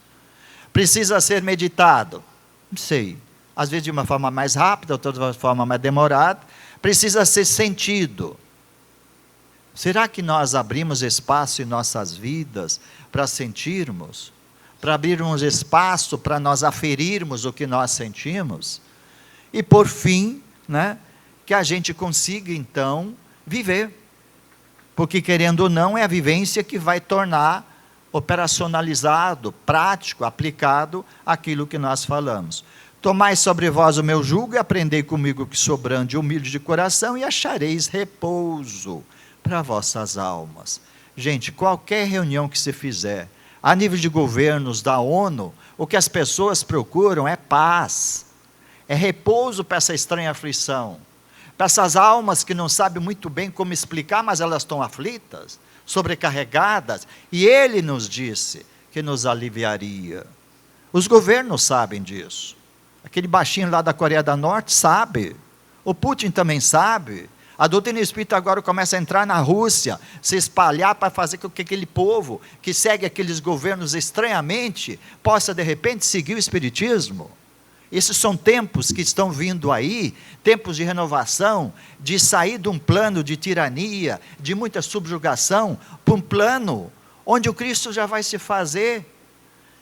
Precisa ser meditado. Não sei, às vezes de uma forma mais rápida, outras de uma forma mais demorada. Precisa ser sentido. Será que nós abrimos espaço em nossas vidas para sentirmos? Para abrirmos espaço para nós aferirmos o que nós sentimos? E por fim, que a gente consiga então viver. Porque querendo ou não, é a vivência que vai tornar operacionalizado, prático, aplicado aquilo que nós falamos. Tomai sobre vós o meu jugo e aprendei comigo que sou brando e humilde de coração e achareis repouso para vossas almas. Gente, qualquer reunião que se fizer, a nível de governos da ONU, o que as pessoas procuram é paz, é repouso para essa estranha aflição, para essas almas que não sabem muito bem como explicar, mas elas estão aflitas, sobrecarregadas, e Ele nos disse que nos aliviaria. Os governos sabem disso. Aquele baixinho lá da Coreia do Norte sabe, o Putin também sabe. A doutrina espírita agora começa a entrar na Rússia, se espalhar para fazer com que aquele povo que segue aqueles governos estranhamente, possa de repente seguir o espiritismo. Esses são tempos que estão vindo aí, tempos de renovação, de sair de um plano de tirania, de muita subjugação, para um plano onde o Cristo já vai se fazer.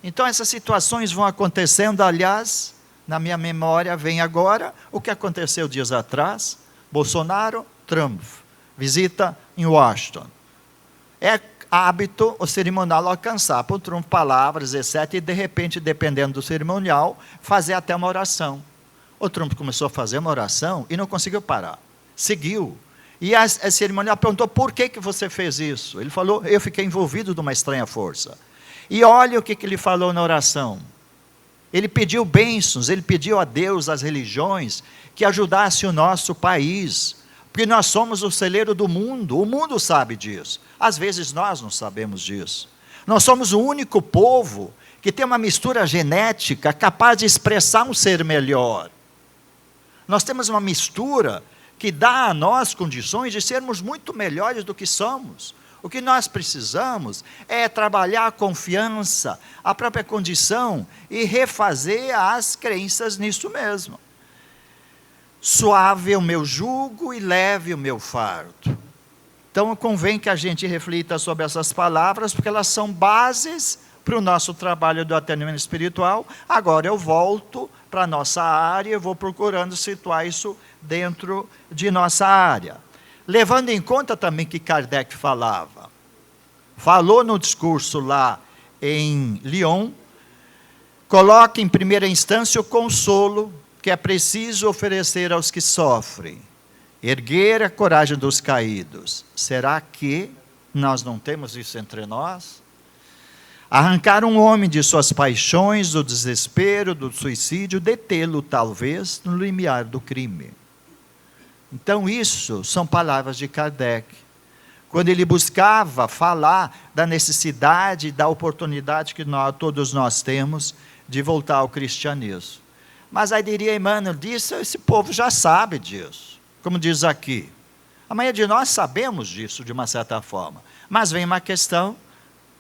Então essas situações vão acontecendo, aliás, na minha memória vem agora o que aconteceu dias atrás. Bolsonaro, Trump, visita em Washington. É hábito o cerimonial alcançar por Trump palavras, etc. E de repente, dependendo do cerimonial, fazer até uma oração. O Trump começou a fazer uma oração e não conseguiu parar. Seguiu. E a cerimonial perguntou, por que você fez isso? Ele falou, eu fiquei envolvido de uma estranha força. E olha o que ele falou na oração. Ele pediu bênçãos, ele pediu a Deus, às religiões, que ajudasse o nosso país, porque nós somos o celeiro do mundo, o mundo sabe disso, às vezes nós não sabemos disso. Nós somos o único povo que tem uma mistura genética capaz de expressar um ser melhor. Nós temos uma mistura que dá a nós condições de sermos muito melhores do que somos. O que nós precisamos é trabalhar a confiança, a própria condição e refazer as crenças nisso mesmo. Suave é o meu jugo e leve o meu fardo. Então convém que a gente reflita sobre essas palavras, porque elas são bases para o nosso trabalho do atendimento espiritual. Agora eu volto para a nossa área, eu vou procurando situar isso dentro de nossa área. Levando em conta também que Kardec falou no discurso lá em Lyon, coloca em primeira instância o consolo que é preciso oferecer aos que sofrem, erguer a coragem dos caídos. Será que nós não temos isso entre nós? Arrancar um homem de suas paixões, do desespero, do suicídio, detê-lo, talvez, no limiar do crime. Então, isso são palavras de Kardec. Quando ele buscava falar da necessidade, da oportunidade que todos nós temos de voltar ao cristianismo. Mas aí diria Emmanuel, esse povo já sabe disso. Como diz aqui. A maioria de nós sabemos disso, de uma certa forma. Mas vem uma questão,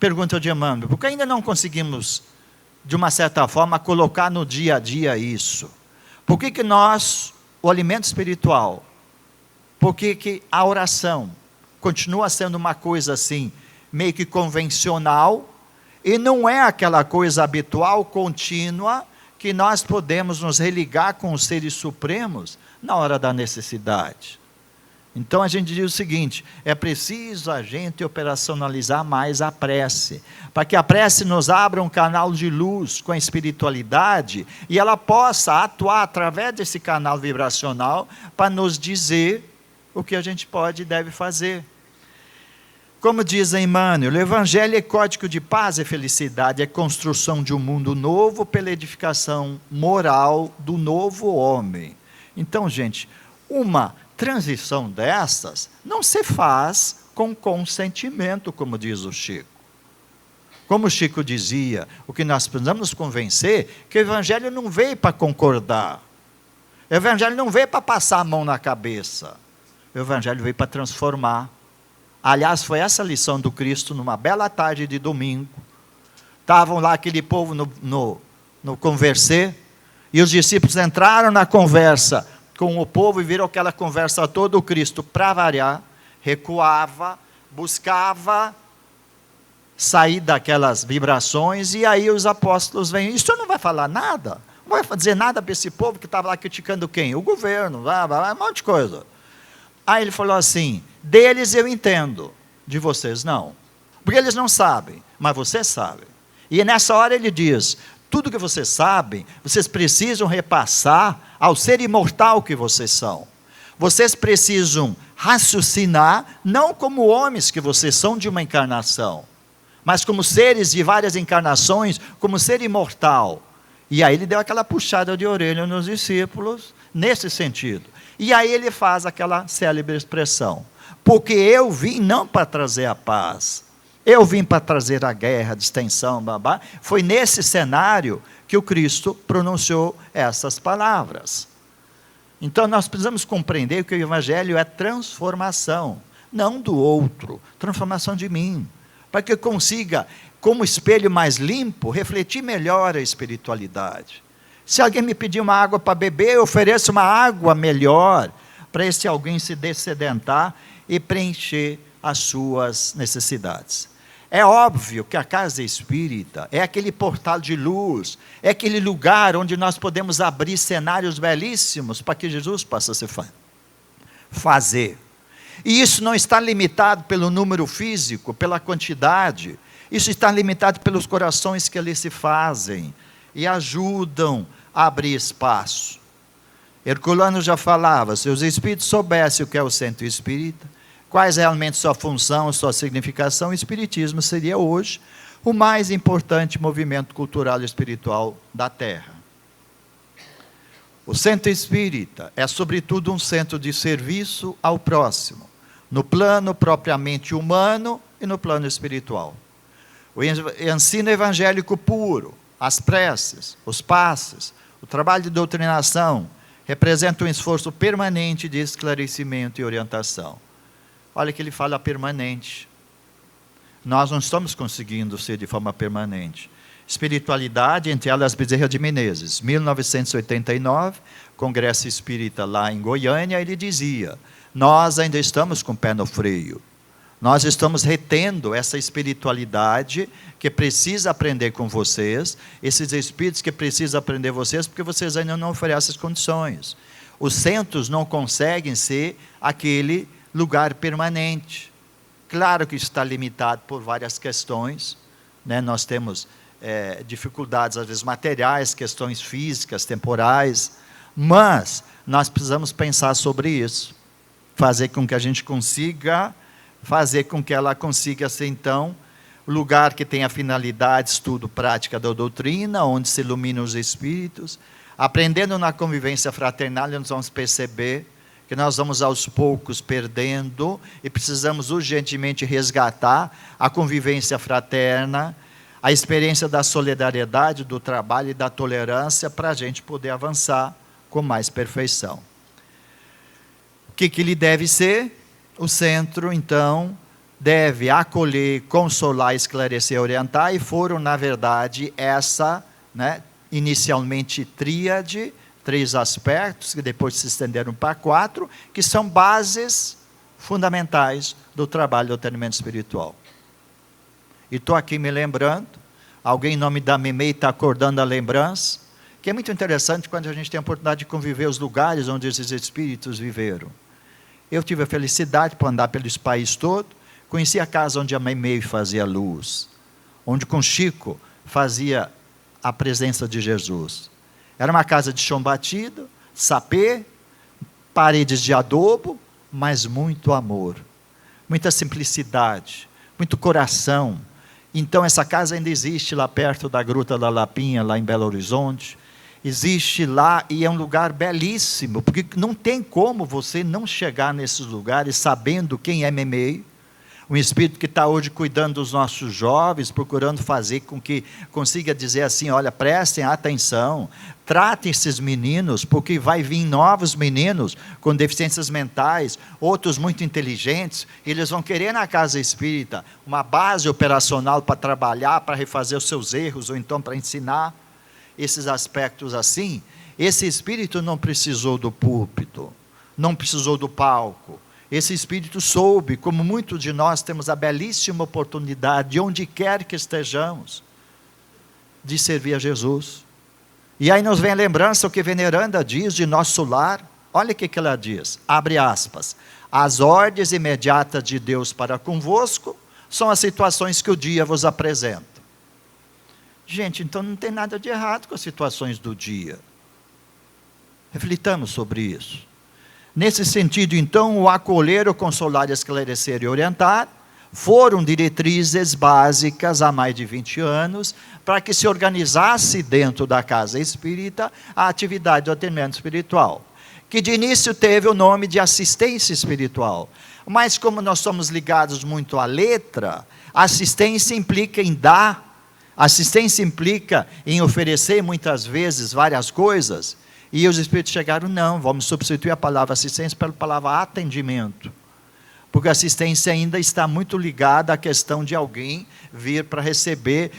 pergunta de Emmanuel, por que ainda não conseguimos, de uma certa forma, colocar no dia a dia isso? Por que nós, o alimento espiritual, por que a oração continua sendo uma coisa assim, meio que convencional, e não é aquela coisa habitual, contínua, que nós podemos nos religar com os seres supremos na hora da necessidade? Então a gente diz o seguinte, é preciso a gente operacionalizar mais a prece, para que a prece nos abra um canal de luz com a espiritualidade, e ela possa atuar através desse canal vibracional, para nos dizer o que a gente pode e deve fazer. Como diz Emmanuel, o Evangelho é código de paz e felicidade, é construção de um mundo novo pela edificação moral do novo homem. Então, gente, uma transição dessas não se faz com consentimento, como diz o Chico. Como o Chico dizia, o que nós precisamos nos convencer, que o Evangelho não veio para concordar. O Evangelho não veio para passar a mão na cabeça. O Evangelho veio para transformar. Aliás, foi essa a lição do Cristo, numa bela tarde de domingo. Estavam lá aquele povo no conversê, e os discípulos entraram na conversa com o povo e viram aquela conversa toda. O Cristo, para variar, recuava, buscava sair daquelas vibrações, e aí os apóstolos vêm, e o senhor não vai falar nada? Não vai dizer nada para esse povo que estava lá criticando quem? O governo, um monte de coisa. Aí ele falou assim, deles eu entendo, de vocês não. Porque eles não sabem, mas vocês sabem. E nessa hora ele diz, tudo que vocês sabem, vocês precisam repassar ao ser imortal que vocês são. Vocês precisam raciocinar, não como homens que vocês são de uma encarnação, mas como seres de várias encarnações, como ser imortal. E aí ele deu aquela puxada de orelha nos discípulos, nesse sentido. E aí ele faz aquela célebre expressão, porque eu vim não para trazer a paz, eu vim para trazer a guerra, a distensão, babá. Foi nesse cenário que o Cristo pronunciou essas palavras. Então nós precisamos compreender que o Evangelho é transformação, não do outro, transformação de mim, para que eu consiga, como espelho mais limpo, refletir melhor a espiritualidade. Se alguém me pedir uma água para beber, eu ofereço uma água melhor, para esse alguém se dessedentar e preencher as suas necessidades. É óbvio que a casa espírita é aquele portal de luz, é aquele lugar onde nós podemos abrir cenários belíssimos para que Jesus possa se fazer. E isso não está limitado pelo número físico, pela quantidade, isso está limitado pelos corações que ali se fazem e ajudam a abrir espaço. Herculano já falava, se os espíritos soubessem o que é o centro espírita, quais realmente sua função, sua significação, o espiritismo seria hoje o mais importante movimento cultural e espiritual da Terra. O centro espírita é, sobretudo, um centro de serviço ao próximo, no plano propriamente humano e no plano espiritual. O ensino evangélico puro, as preces, os passes, o trabalho de doutrinação, representa um esforço permanente de esclarecimento e orientação. Olha que ele fala permanente. Nós não estamos conseguindo ser de forma permanente. Espiritualidade, entre elas Bezerra de Menezes, 1989, Congresso Espírita lá em Goiânia, ele dizia, nós ainda estamos com o pé no freio. Nós estamos retendo essa espiritualidade que precisa aprender com vocês, esses espíritos que precisam aprender vocês, porque vocês ainda não oferecem as condições. Os centros não conseguem ser aquele lugar permanente. Claro que está limitado por várias questões, né? Nós temos dificuldades, às vezes materiais, questões físicas, temporais, mas nós precisamos pensar sobre isso, fazer com que a gente consiga, fazer com que ela consiga ser, então, lugar que tem a finalidade, estudo, prática da doutrina, onde se iluminam os espíritos. Aprendendo na convivência fraternal, nós vamos perceber que nós vamos aos poucos perdendo e precisamos urgentemente resgatar a convivência fraterna, a experiência da solidariedade, do trabalho e da tolerância para a gente poder avançar com mais perfeição. O que ele deve ser? O centro, então, deve acolher, consolar, esclarecer, orientar, e foram, na verdade, essa, inicialmente tríade, 3 aspectos, que depois se estenderam para 4, que são bases fundamentais do trabalho do atendimento espiritual. E estou aqui me lembrando, alguém em nome da Memei está acordando a lembrança, que é muito interessante quando a gente tem a oportunidade de conviver os lugares onde esses espíritos viveram. Eu tive a felicidade para andar pelo país todo, conheci a casa onde a Memei fazia luz, onde com Chico fazia a presença de Jesus. Era uma casa de chão batido, sapê, paredes de adobo, mas muito amor, muita simplicidade, muito coração. Então essa casa ainda existe lá perto da Gruta da Lapinha, lá em Belo Horizonte. Existe lá e é um lugar belíssimo, porque não tem como você não chegar nesses lugares sabendo quem é Memei, um espírito que está hoje cuidando dos nossos jovens, procurando fazer com que consiga dizer assim, olha, prestem atenção, tratem esses meninos, porque vai vir novos meninos com deficiências mentais, outros muito inteligentes, e eles vão querer na casa espírita uma base operacional para trabalhar, para refazer os seus erros, ou então para ensinar esses aspectos assim. Esse espírito não precisou do púlpito, não precisou do palco. Esse espírito soube, como muitos de nós temos a belíssima oportunidade, onde quer que estejamos, de servir a Jesus. E aí nos vem a lembrança o que Veneranda diz de nosso lar. Olha o que ela diz, abre aspas, as ordens imediatas de Deus para convosco são as situações que o dia vos apresenta. Gente, então não tem nada de errado com as situações do dia. Reflitamos sobre isso. Nesse sentido, então, o acolher, o consolar, esclarecer e orientar foram diretrizes básicas há mais de 20 anos para que se organizasse dentro da casa espírita a atividade do atendimento espiritual, que de início teve o nome de assistência espiritual. Mas como nós somos ligados muito à letra, assistência implica em dar, assistência implica em oferecer muitas vezes várias coisas. E os espíritos chegaram, não, vamos substituir a palavra assistência pela palavra atendimento. Porque a assistência ainda está muito ligada à questão de alguém vir para receber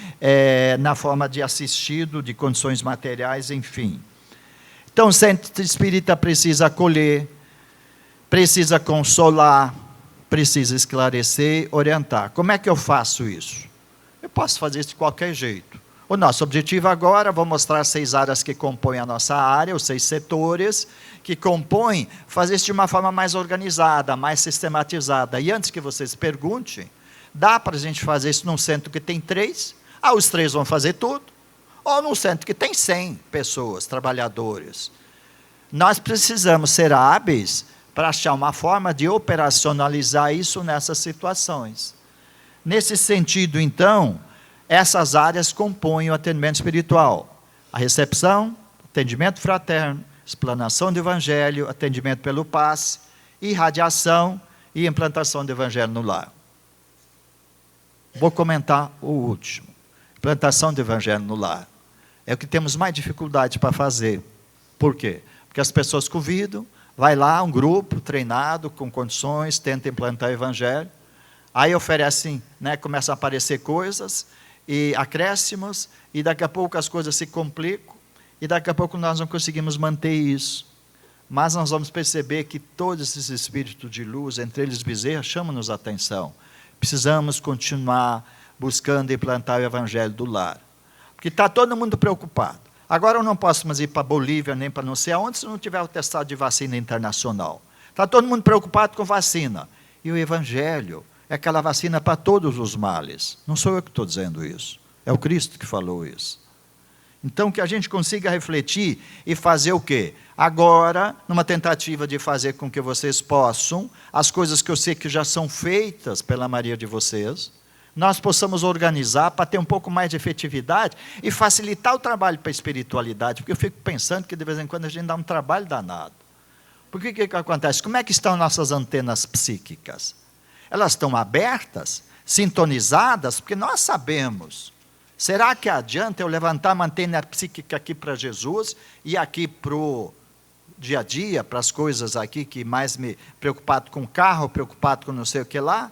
na forma de assistido, de condições materiais, enfim. Então o centro espírita precisa acolher, precisa consolar, precisa esclarecer, orientar. Como é que eu faço isso? Eu posso fazer isso de qualquer jeito. O nosso objetivo agora, vou mostrar 6 áreas que compõem a nossa área, os 6 setores, que compõem, fazer isso de uma forma mais organizada, mais sistematizada. E antes que vocês perguntem, dá para a gente fazer isso num centro que tem 3? Os 3 vão fazer tudo? Ou num centro que tem 100 pessoas, trabalhadores? Nós precisamos ser hábeis para achar uma forma de operacionalizar isso nessas situações. Nesse sentido, então, essas áreas compõem o atendimento espiritual. A recepção, atendimento fraterno, explanação do evangelho, atendimento pelo passe, irradiação e implantação do evangelho no lar. Vou comentar o último. Implantação do evangelho no lar. É o que temos mais dificuldade para fazer. Por quê? Porque as pessoas convidam, vai lá um grupo treinado, com condições, tenta implantar o evangelho, aí oferecem, começam a aparecer coisas, e acréscimos, e daqui a pouco as coisas se complicam, e daqui a pouco nós não conseguimos manter isso. Mas nós vamos perceber que todos esses espíritos de luz, entre eles Bezerra, chamam-nos a atenção. Precisamos continuar buscando implantar o evangelho do lar. Porque está todo mundo preocupado. Agora eu não posso mais ir para a Bolívia, nem para não sei aonde, se não tiver o testado de vacina internacional. Está todo mundo preocupado com vacina. E o evangelho é aquela vacina para todos os males. Não sou eu que estou dizendo isso. É o Cristo que falou isso. Então, que a gente consiga refletir e fazer o quê? Agora, numa tentativa de fazer com que vocês possam, as coisas que eu sei que já são feitas pela Maria de vocês, nós possamos organizar para ter um pouco mais de efetividade e facilitar o trabalho para a espiritualidade, porque eu fico pensando que de vez em quando a gente dá um trabalho danado. Porque o que acontece? Como é que estão nossas antenas psíquicas? Elas estão abertas, sintonizadas, porque nós sabemos. Será que adianta eu levantar uma antena psíquica aqui para Jesus e aqui para o dia a dia, para as coisas aqui que mais me preocupado com o carro, preocupado com não sei o que lá?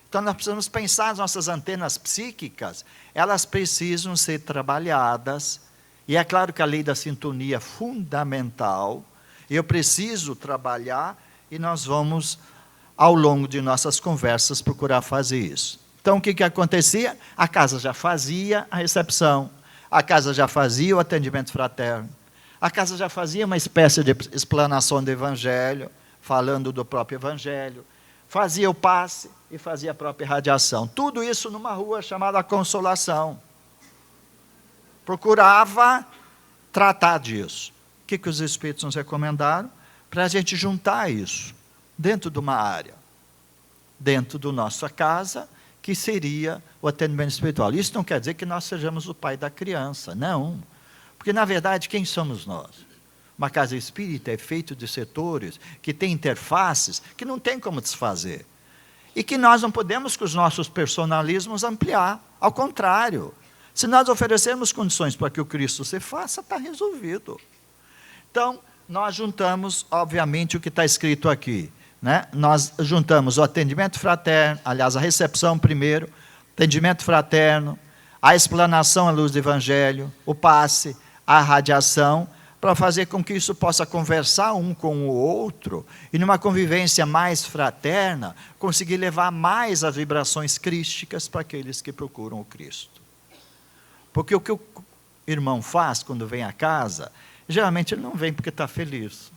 Então nós precisamos pensar as nossas antenas psíquicas, elas precisam ser trabalhadas, e é claro que a lei da sintonia é fundamental, eu preciso trabalhar, e nós vamos, ao longo de nossas conversas, procurar fazer isso. Então o que acontecia? A casa já fazia a recepção, a casa já fazia o atendimento fraterno, a casa já fazia uma espécie de explanação do Evangelho, falando do próprio Evangelho, fazia o passe e fazia a própria radiação. Tudo isso numa rua chamada Consolação. Procurava tratar disso. O que os Espíritos nos recomendaram? Para a gente juntar isso dentro de uma área, dentro da nossa casa, que seria o atendimento espiritual. Isso não quer dizer que nós sejamos o pai da criança, não. Porque, na verdade, quem somos nós? Uma casa espírita é feita de setores que tem interfaces que não tem como desfazer. E que nós não podemos, com os nossos personalismos, ampliar. Ao contrário, se nós oferecermos condições para que o Cristo se faça, está resolvido. Então, nós juntamos, obviamente, o que está escrito aqui. Né? Nós juntamos o atendimento fraterno, aliás, a recepção primeiro, atendimento fraterno, a explanação à luz do Evangelho, o passe, a radiação, para fazer com que isso possa conversar um com o outro, e numa convivência mais fraterna, conseguir levar mais as vibrações crísticas para aqueles que procuram o Cristo. Porque o que o irmão faz quando vem a casa, geralmente ele não vem porque está feliz.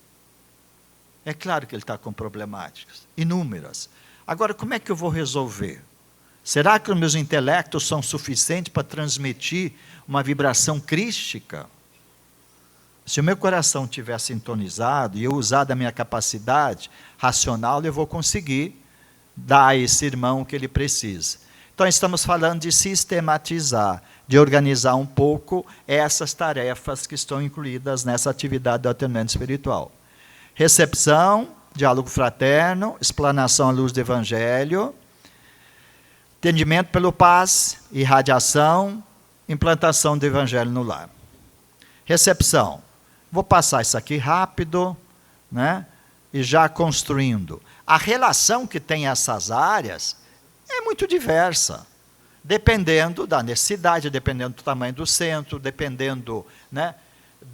É claro que ele está com problemáticas, inúmeras. Agora, como é que eu vou resolver? Será que os meus intelectos são suficientes para transmitir uma vibração crística? Se o meu coração estiver sintonizado e eu usar da minha capacidade racional, eu vou conseguir dar a esse irmão o que ele precisa. Então, estamos falando de sistematizar, de organizar um pouco essas tarefas que estão incluídas nessa atividade do atendimento espiritual. Recepção, diálogo fraterno, explanação à luz do Evangelho, atendimento pelo passe, irradiação, implantação do Evangelho no lar. Recepção. Vou passar isso aqui rápido, né? E já construindo. A relação que tem essas áreas é muito diversa, dependendo da necessidade, dependendo do tamanho do centro, dependendo, né,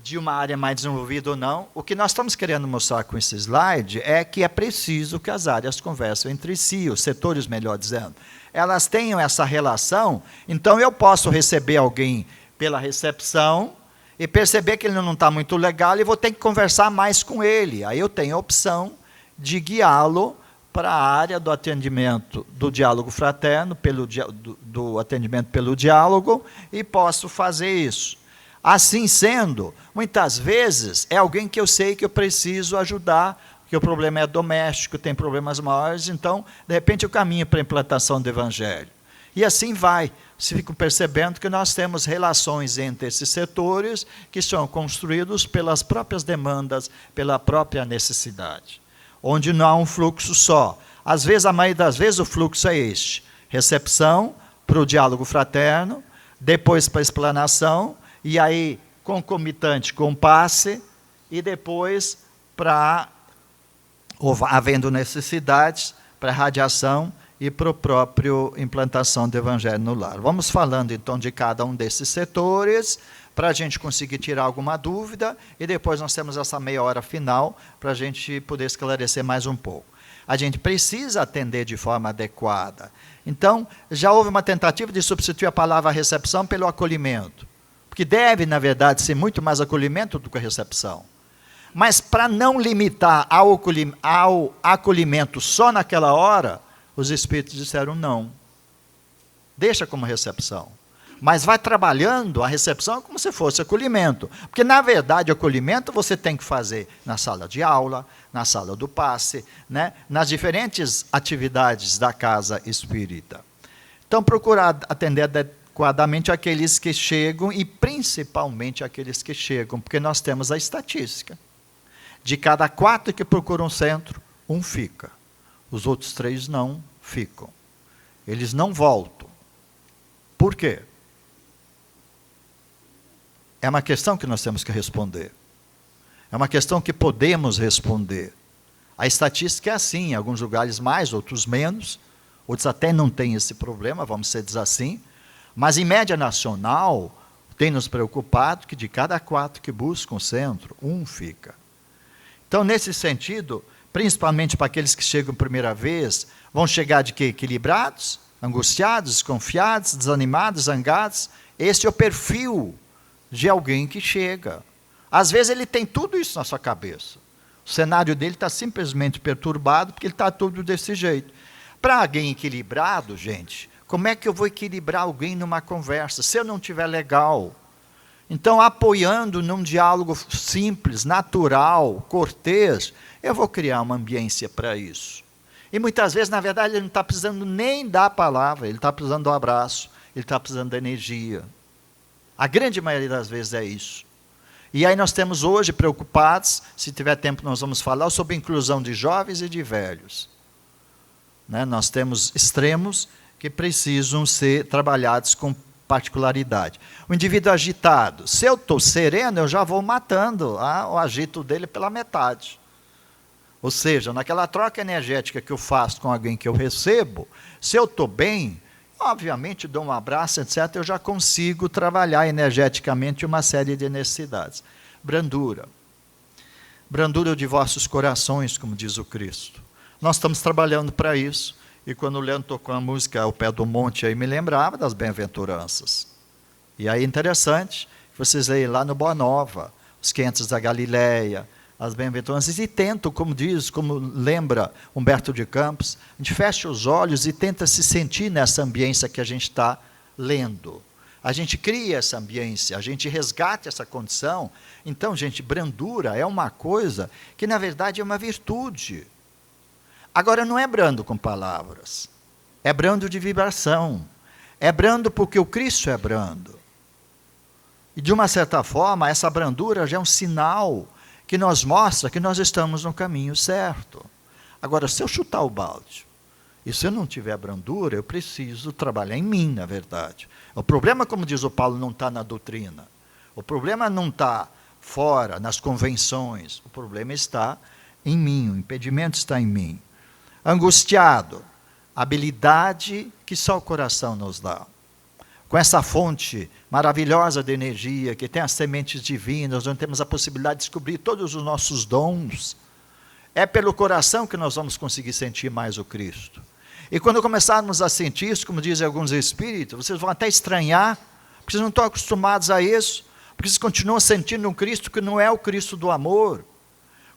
de uma área mais desenvolvida ou não. O que nós estamos querendo mostrar com esse slide é que é preciso que as áreas conversem entre si, os setores, melhor dizendo. Elas tenham essa relação, então eu posso receber alguém pela recepção e perceber que ele não está muito legal e vou ter que conversar mais com ele. Aí eu tenho a opção de guiá-lo para a área do atendimento do diálogo fraterno, do atendimento pelo diálogo, e posso fazer isso. Assim sendo, muitas vezes é alguém que eu sei que eu preciso ajudar, que o problema é doméstico, tem problemas maiores, então, de repente, eu caminho para a implantação do Evangelho. E assim vai. Se fico percebendo que nós temos relações entre esses setores que são construídos pelas próprias demandas, pela própria necessidade. Onde não há um fluxo só. Às vezes, a maioria das vezes, o fluxo é este. Recepção para o diálogo fraterno, depois para a explanação, e aí concomitante com passe, e depois para, havendo necessidades, para radiação e para a própria implantação do Evangelho no lar. Vamos falando então de cada um desses setores, para a gente conseguir tirar alguma dúvida, e depois nós temos essa meia hora final, para a gente poder esclarecer mais um pouco. A gente precisa atender de forma adequada. Então, já houve uma tentativa de substituir a palavra recepção pelo acolhimento, porque deve, na verdade, ser muito mais acolhimento do que recepção. Mas para não limitar ao acolhimento só naquela hora, os Espíritos disseram não. Deixa como recepção. Mas vai trabalhando a recepção como se fosse acolhimento. Porque, na verdade, acolhimento você tem que fazer na sala de aula, na sala do passe, né? Nas diferentes atividades da casa espírita. Então, Então, procurar atender adequadamente aqueles que chegam e principalmente aqueles que chegam, porque nós temos a estatística. De cada 4 que procuram um centro, 1 fica. Os outros 3 não ficam. Eles não voltam. Por quê? É uma questão que nós temos que responder. É uma questão que podemos responder. A estatística é assim, em alguns lugares mais, outros menos. Outros até não têm esse problema, vamos dizer assim. Mas, em média nacional, tem nos preocupado que de cada 4 que buscam o centro, 1 fica. Então, nesse sentido, principalmente para aqueles que chegam primeira vez, vão chegar de quê? Equilibrados, angustiados, desconfiados, desanimados, zangados. Esse é o perfil de alguém que chega. Às vezes ele tem tudo isso na sua cabeça. O cenário dele está simplesmente perturbado, porque ele está tudo desse jeito. Para alguém equilibrado, gente, como é que eu vou equilibrar alguém numa conversa, se eu não estiver legal? Então, apoiando num diálogo simples, natural, cortês, eu vou criar uma ambiência para isso. E muitas vezes, na verdade, ele não está precisando nem da palavra, ele está precisando do abraço, ele está precisando da energia. A grande maioria das vezes é isso. E aí nós temos hoje preocupados, se tiver tempo nós vamos falar sobre a inclusão de jovens e de velhos. Nós temos extremos que precisam ser trabalhados com particularidade. O indivíduo agitado, se eu estou sereno, eu já vou matando o agito dele pela metade. Ou seja, naquela troca energética que eu faço com alguém que eu recebo, se eu estou bem, obviamente dou um abraço, etc., eu já consigo trabalhar energeticamente uma série de necessidades. Brandura. Brandura de vossos corações, como diz o Cristo. Nós estamos trabalhando para isso. E quando o Leandro tocou a música ao pé do monte, aí me lembrava das bem-aventuranças. E aí é interessante, vocês leem lá no Boa Nova, os 500 da Galileia, as bem-aventuranças, e tentam, como diz, como lembra Humberto de Campos, a gente fecha os olhos e tenta se sentir nessa ambiência que a gente está lendo. A gente cria essa ambiência, a gente resgata essa condição. Então, gente, brandura é uma coisa que, na verdade, é uma virtude. Agora, não é brando com palavras, é brando de vibração, é brando porque o Cristo é brando. E, de uma certa forma, essa brandura já é um sinal que nos mostra que nós estamos no caminho certo. Agora, se eu chutar o balde, e se eu não tiver brandura, eu preciso trabalhar em mim, na verdade. O problema, como diz o Paulo, não está na doutrina. O problema não está fora, nas convenções. O problema está em mim, o impedimento está em mim. Angustiado, habilidade que só o coração nos dá. Com essa fonte maravilhosa de energia, que tem as sementes divinas, onde temos a possibilidade de descobrir todos os nossos dons, é pelo coração que nós vamos conseguir sentir mais o Cristo. E quando começarmos a sentir isso, como dizem alguns espíritos, vocês vão até estranhar, porque vocês não estão acostumados a isso, porque vocês continuam sentindo um Cristo que não é o Cristo do amor.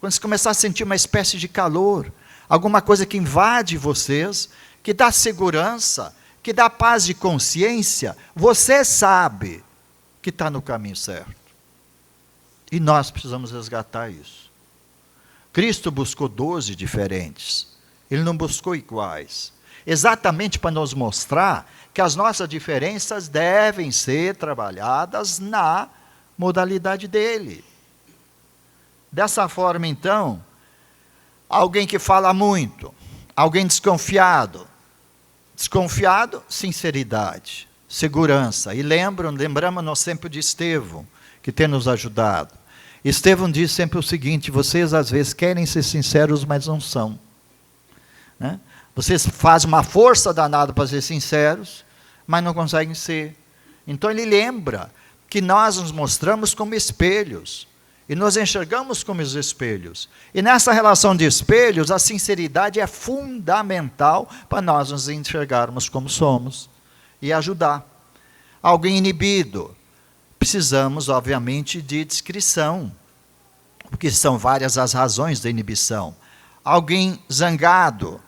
Quando vocês começarem a sentir uma espécie de calor, alguma coisa que invade vocês, que dá segurança, que dá paz de consciência, você sabe que está no caminho certo. E nós precisamos resgatar isso. Cristo buscou 12 diferentes, ele não buscou iguais, exatamente para nos mostrar que as nossas diferenças devem ser trabalhadas na modalidade dele. Dessa forma, então, alguém que fala muito, alguém desconfiado, sinceridade, segurança. E lembramos-nos sempre de Estevão, que tem nos ajudado. Estevão diz sempre o seguinte: vocês às vezes querem ser sinceros, mas não são. Vocês fazem uma força danada para ser sinceros, mas não conseguem ser. Então ele lembra que nós nos mostramos como espelhos. E nos enxergamos como os espelhos. E nessa relação de espelhos, a sinceridade é fundamental para nós nos enxergarmos como somos e ajudar. Alguém inibido, precisamos, obviamente, de discrição, porque são várias as razões da inibição. Alguém zangado,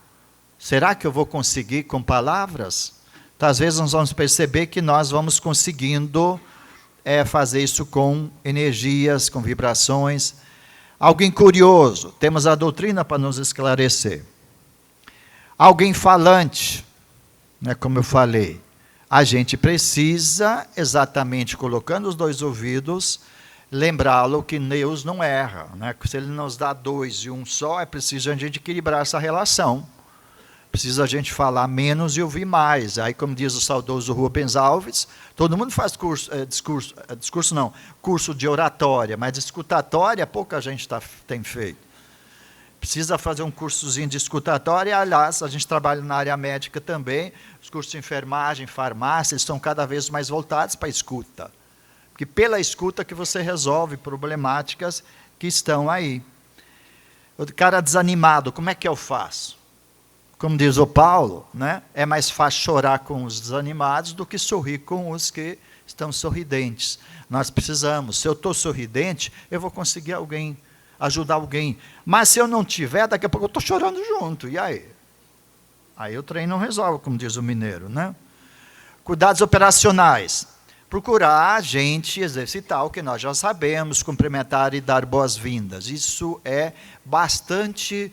será que eu vou conseguir com palavras? Então, às vezes nós vamos perceber que nós vamos conseguindo fazer isso com energias, com vibrações. Alguém curioso, temos a doutrina para nos esclarecer. Alguém falante, né, como eu falei, a gente precisa, exatamente colocando os dois ouvidos, lembrá-lo que Deus não erra, né? Se Ele nos dá dois e um só, é preciso a gente equilibrar essa relação. Precisa a gente falar menos e ouvir mais. Aí, como diz o saudoso Rubens Alves, todo mundo faz curso de oratória, mas de escutatória pouca gente tem feito. Precisa fazer um cursozinho de escutatória. Aliás, a gente trabalha na área médica também. Os cursos de enfermagem, farmácia, eles estão cada vez mais voltados para a escuta. Porque pela escuta que você resolve problemáticas que estão aí. O cara desanimado, como é que eu faço? Como diz o Paulo, né, é mais fácil chorar com os desanimados do que sorrir com os que estão sorridentes. Nós precisamos, se eu estou sorridente, eu vou conseguir ajudar alguém. Mas se eu não tiver, daqui a pouco eu estou chorando junto. E aí? Aí o trem não resolve, como diz o mineiro, né? Cuidados operacionais. Procurar a gente exercitar o que nós já sabemos, cumprimentar e dar boas-vindas. Isso é bastante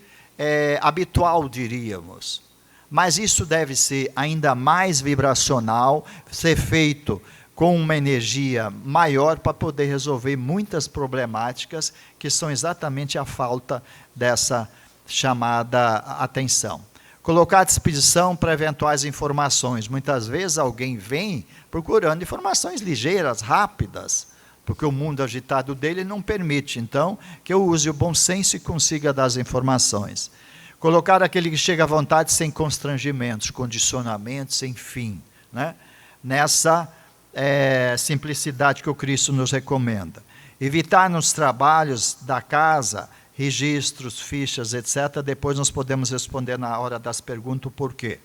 habitual, diríamos. Mas isso deve ser ainda mais vibracional, ser feito com uma energia maior para poder resolver muitas problemáticas que são exatamente a falta dessa chamada atenção. Colocar à disposição para eventuais informações. Muitas vezes alguém vem procurando informações ligeiras, rápidas, porque o mundo agitado dele não permite, então, que eu use o bom senso e consiga dar as informações. Colocar aquele que chega à vontade sem constrangimentos, condicionamentos, enfim, né? Nessa simplicidade que o Cristo nos recomenda. Evitar nos trabalhos da casa, registros, fichas, etc. Depois nós podemos responder na hora das perguntas o porquê.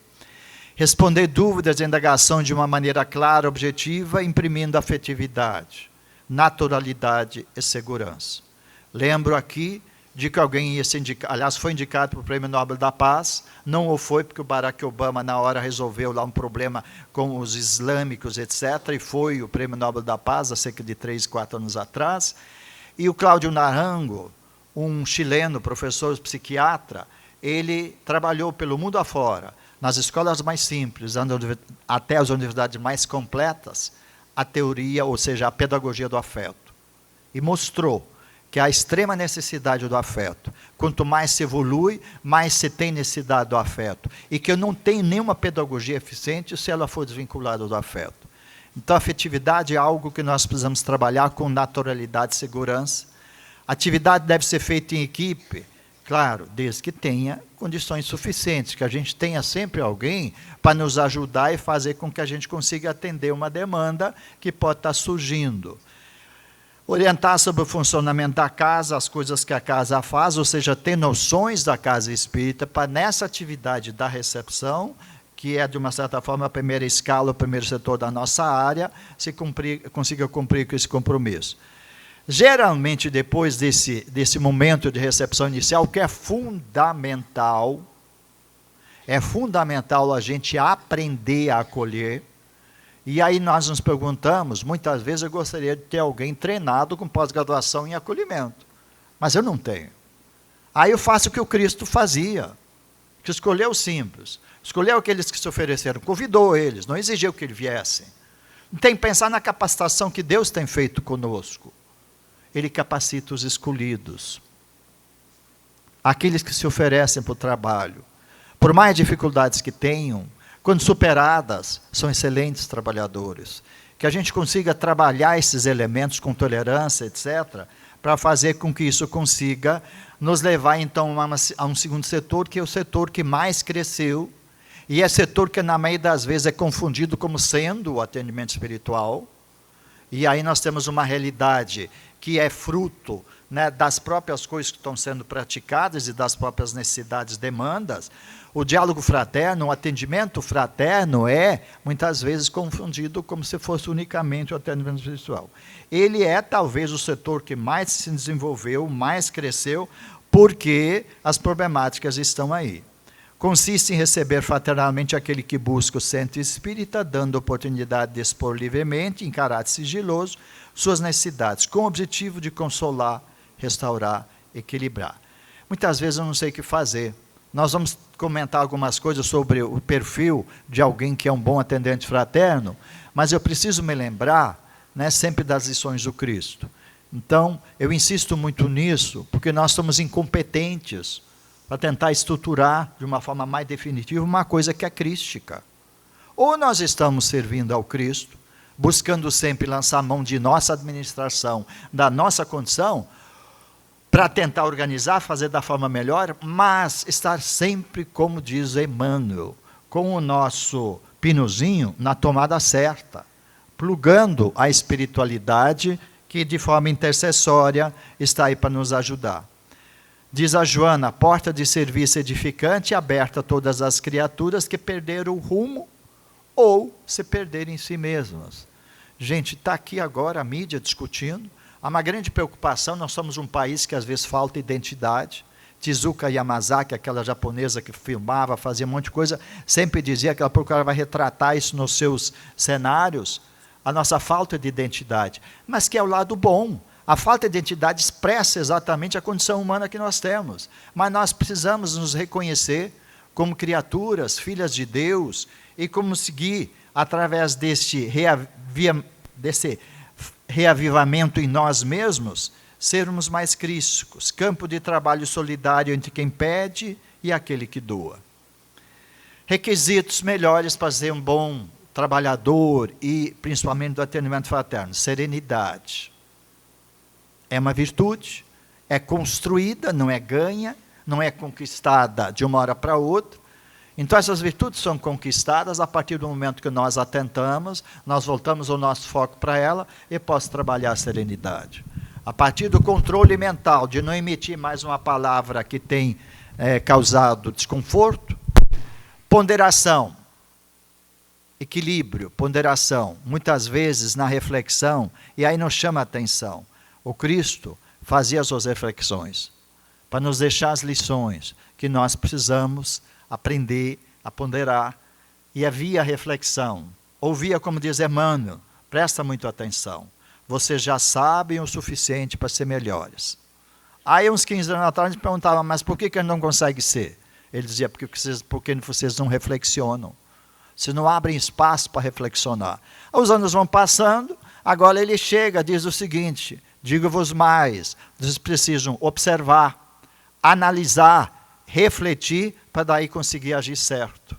Responder dúvidas e indagação de uma maneira clara, objetiva, imprimindo afetividade, naturalidade e segurança. Lembro aqui de que alguém ia ser indicado, aliás, foi indicado para o Prêmio Nobel da Paz, não o foi porque o Barack Obama, na hora, resolveu lá um problema com os islâmicos, etc., e foi o Prêmio Nobel da Paz, há cerca de 3, 4 anos atrás, e o Cláudio Naranjo, um chileno, professor psiquiatra, ele trabalhou pelo mundo afora, nas escolas mais simples, até as universidades mais completas, a teoria, ou seja, a pedagogia do afeto, e mostrou que há extrema necessidade do afeto. Quanto mais se evolui, mais se tem necessidade do afeto. E que eu não tenho nenhuma pedagogia eficiente se ela for desvinculada do afeto. Então, a afetividade é algo que nós precisamos trabalhar com naturalidade e segurança. A atividade deve ser feita em equipe, claro, desde que tenha condições suficientes, que a gente tenha sempre alguém para nos ajudar e fazer com que a gente consiga atender uma demanda que pode estar surgindo. Orientar sobre o funcionamento da casa, as coisas que a casa faz, ou seja, ter noções da casa espírita, para nessa atividade da recepção, que é, de uma certa forma, a primeira escala, o primeiro setor da nossa área, consiga cumprir com esse compromisso. Geralmente, depois desse momento de recepção inicial, que é fundamental a gente aprender a acolher. E aí nós nos perguntamos, muitas vezes eu gostaria de ter alguém treinado com pós-graduação em acolhimento, mas eu não tenho. Aí eu faço o que o Cristo fazia, que escolheu os simples, escolheu aqueles que se ofereceram, convidou eles, não exigiu que eles viessem. Tem que pensar na capacitação que Deus tem feito conosco. Ele capacita os escolhidos, aqueles que se oferecem para o trabalho, por mais dificuldades que tenham, quando superadas, são excelentes trabalhadores. Que a gente consiga trabalhar esses elementos com tolerância, etc., para fazer com que isso consiga nos levar, então, a um segundo setor, que é o setor que mais cresceu, e é setor que, na maioria das vezes, é confundido como sendo o atendimento espiritual. E aí nós temos uma realidade que é fruto, né, das próprias coisas que estão sendo praticadas e das próprias necessidades, demandas. O diálogo fraterno, o atendimento fraterno é, muitas vezes, confundido como se fosse unicamente o atendimento espiritual. Ele é, talvez, o setor que mais se desenvolveu, mais cresceu, porque as problemáticas estão aí. Consiste em receber fraternalmente aquele que busca o centro espírita, dando oportunidade de expor livremente, em caráter sigiloso, suas necessidades, com o objetivo de consolar, restaurar, equilibrar. Muitas vezes eu não sei o que fazer. Nós vamos comentar algumas coisas sobre o perfil de alguém que é um bom atendente fraterno, mas eu preciso me lembrar, né, sempre das lições do Cristo. Então, eu insisto muito nisso, porque nós somos incompetentes para tentar estruturar de uma forma mais definitiva uma coisa que é crística. Ou nós estamos servindo ao Cristo, buscando sempre lançar mão de nossa administração, da nossa condição, para tentar organizar, fazer da forma melhor, mas estar sempre, como diz Emmanuel, com o nosso pinozinho na tomada certa, plugando a espiritualidade que de forma intercessória está aí para nos ajudar. Diz a Joana, porta de serviço edificante aberta a todas as criaturas que perderam o rumo ou se perderem em si mesmas. Gente, está aqui agora a mídia discutindo, há uma grande preocupação, nós somos um país que às vezes falta identidade. Tezuka Yamazaki, aquela japonesa que filmava, fazia um monte de coisa, sempre dizia que ela procurava retratar isso nos seus cenários, a nossa falta de identidade, mas que é o lado bom. A falta de identidade expressa exatamente a condição humana que nós temos, mas nós precisamos nos reconhecer como criaturas, filhas de Deus, e conseguir, através desse reavivamento em nós mesmos, sermos mais crísticos, campo de trabalho solidário entre quem pede e aquele que doa. Requisitos melhores para ser um bom trabalhador e principalmente do atendimento fraterno: serenidade. É uma virtude, é construída, não é ganha, não é conquistada de uma hora para outra. Então essas virtudes são conquistadas a partir do momento que nós atentamos, nós voltamos o nosso foco para ela e posso trabalhar a serenidade. A partir do controle mental, de não emitir mais uma palavra que tem causado desconforto. Ponderação, equilíbrio, ponderação, muitas vezes na reflexão, e aí nos chama a atenção. O Cristo fazia as suas reflexões, para nos deixar as lições que nós precisamos aprender a ponderar, e havia reflexão. Ouvia, como diz Emmanuel, presta muito atenção, vocês já sabem o suficiente para ser melhores. Aí uns 15 anos atrás a gente perguntava, mas por que ele não consegue ser? Ele dizia, porque vocês não reflexionam, vocês não abrem espaço para reflexionar. Os anos vão passando, agora ele chega, diz o seguinte: digo-vos mais, vocês precisam observar, analisar, refletir, para daí conseguir agir certo.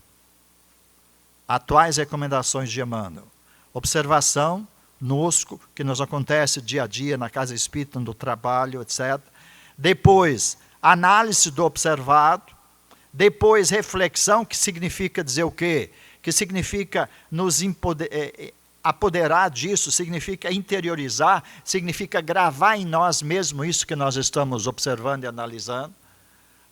Atuais recomendações de Emmanuel: observação, nosco, que nos acontece dia a dia, na casa espírita, no trabalho, etc. Depois, análise do observado. Depois, reflexão, que significa dizer o quê? Que significa nos apoderar disso, significa interiorizar, significa gravar em nós mesmos isso que nós estamos observando e analisando,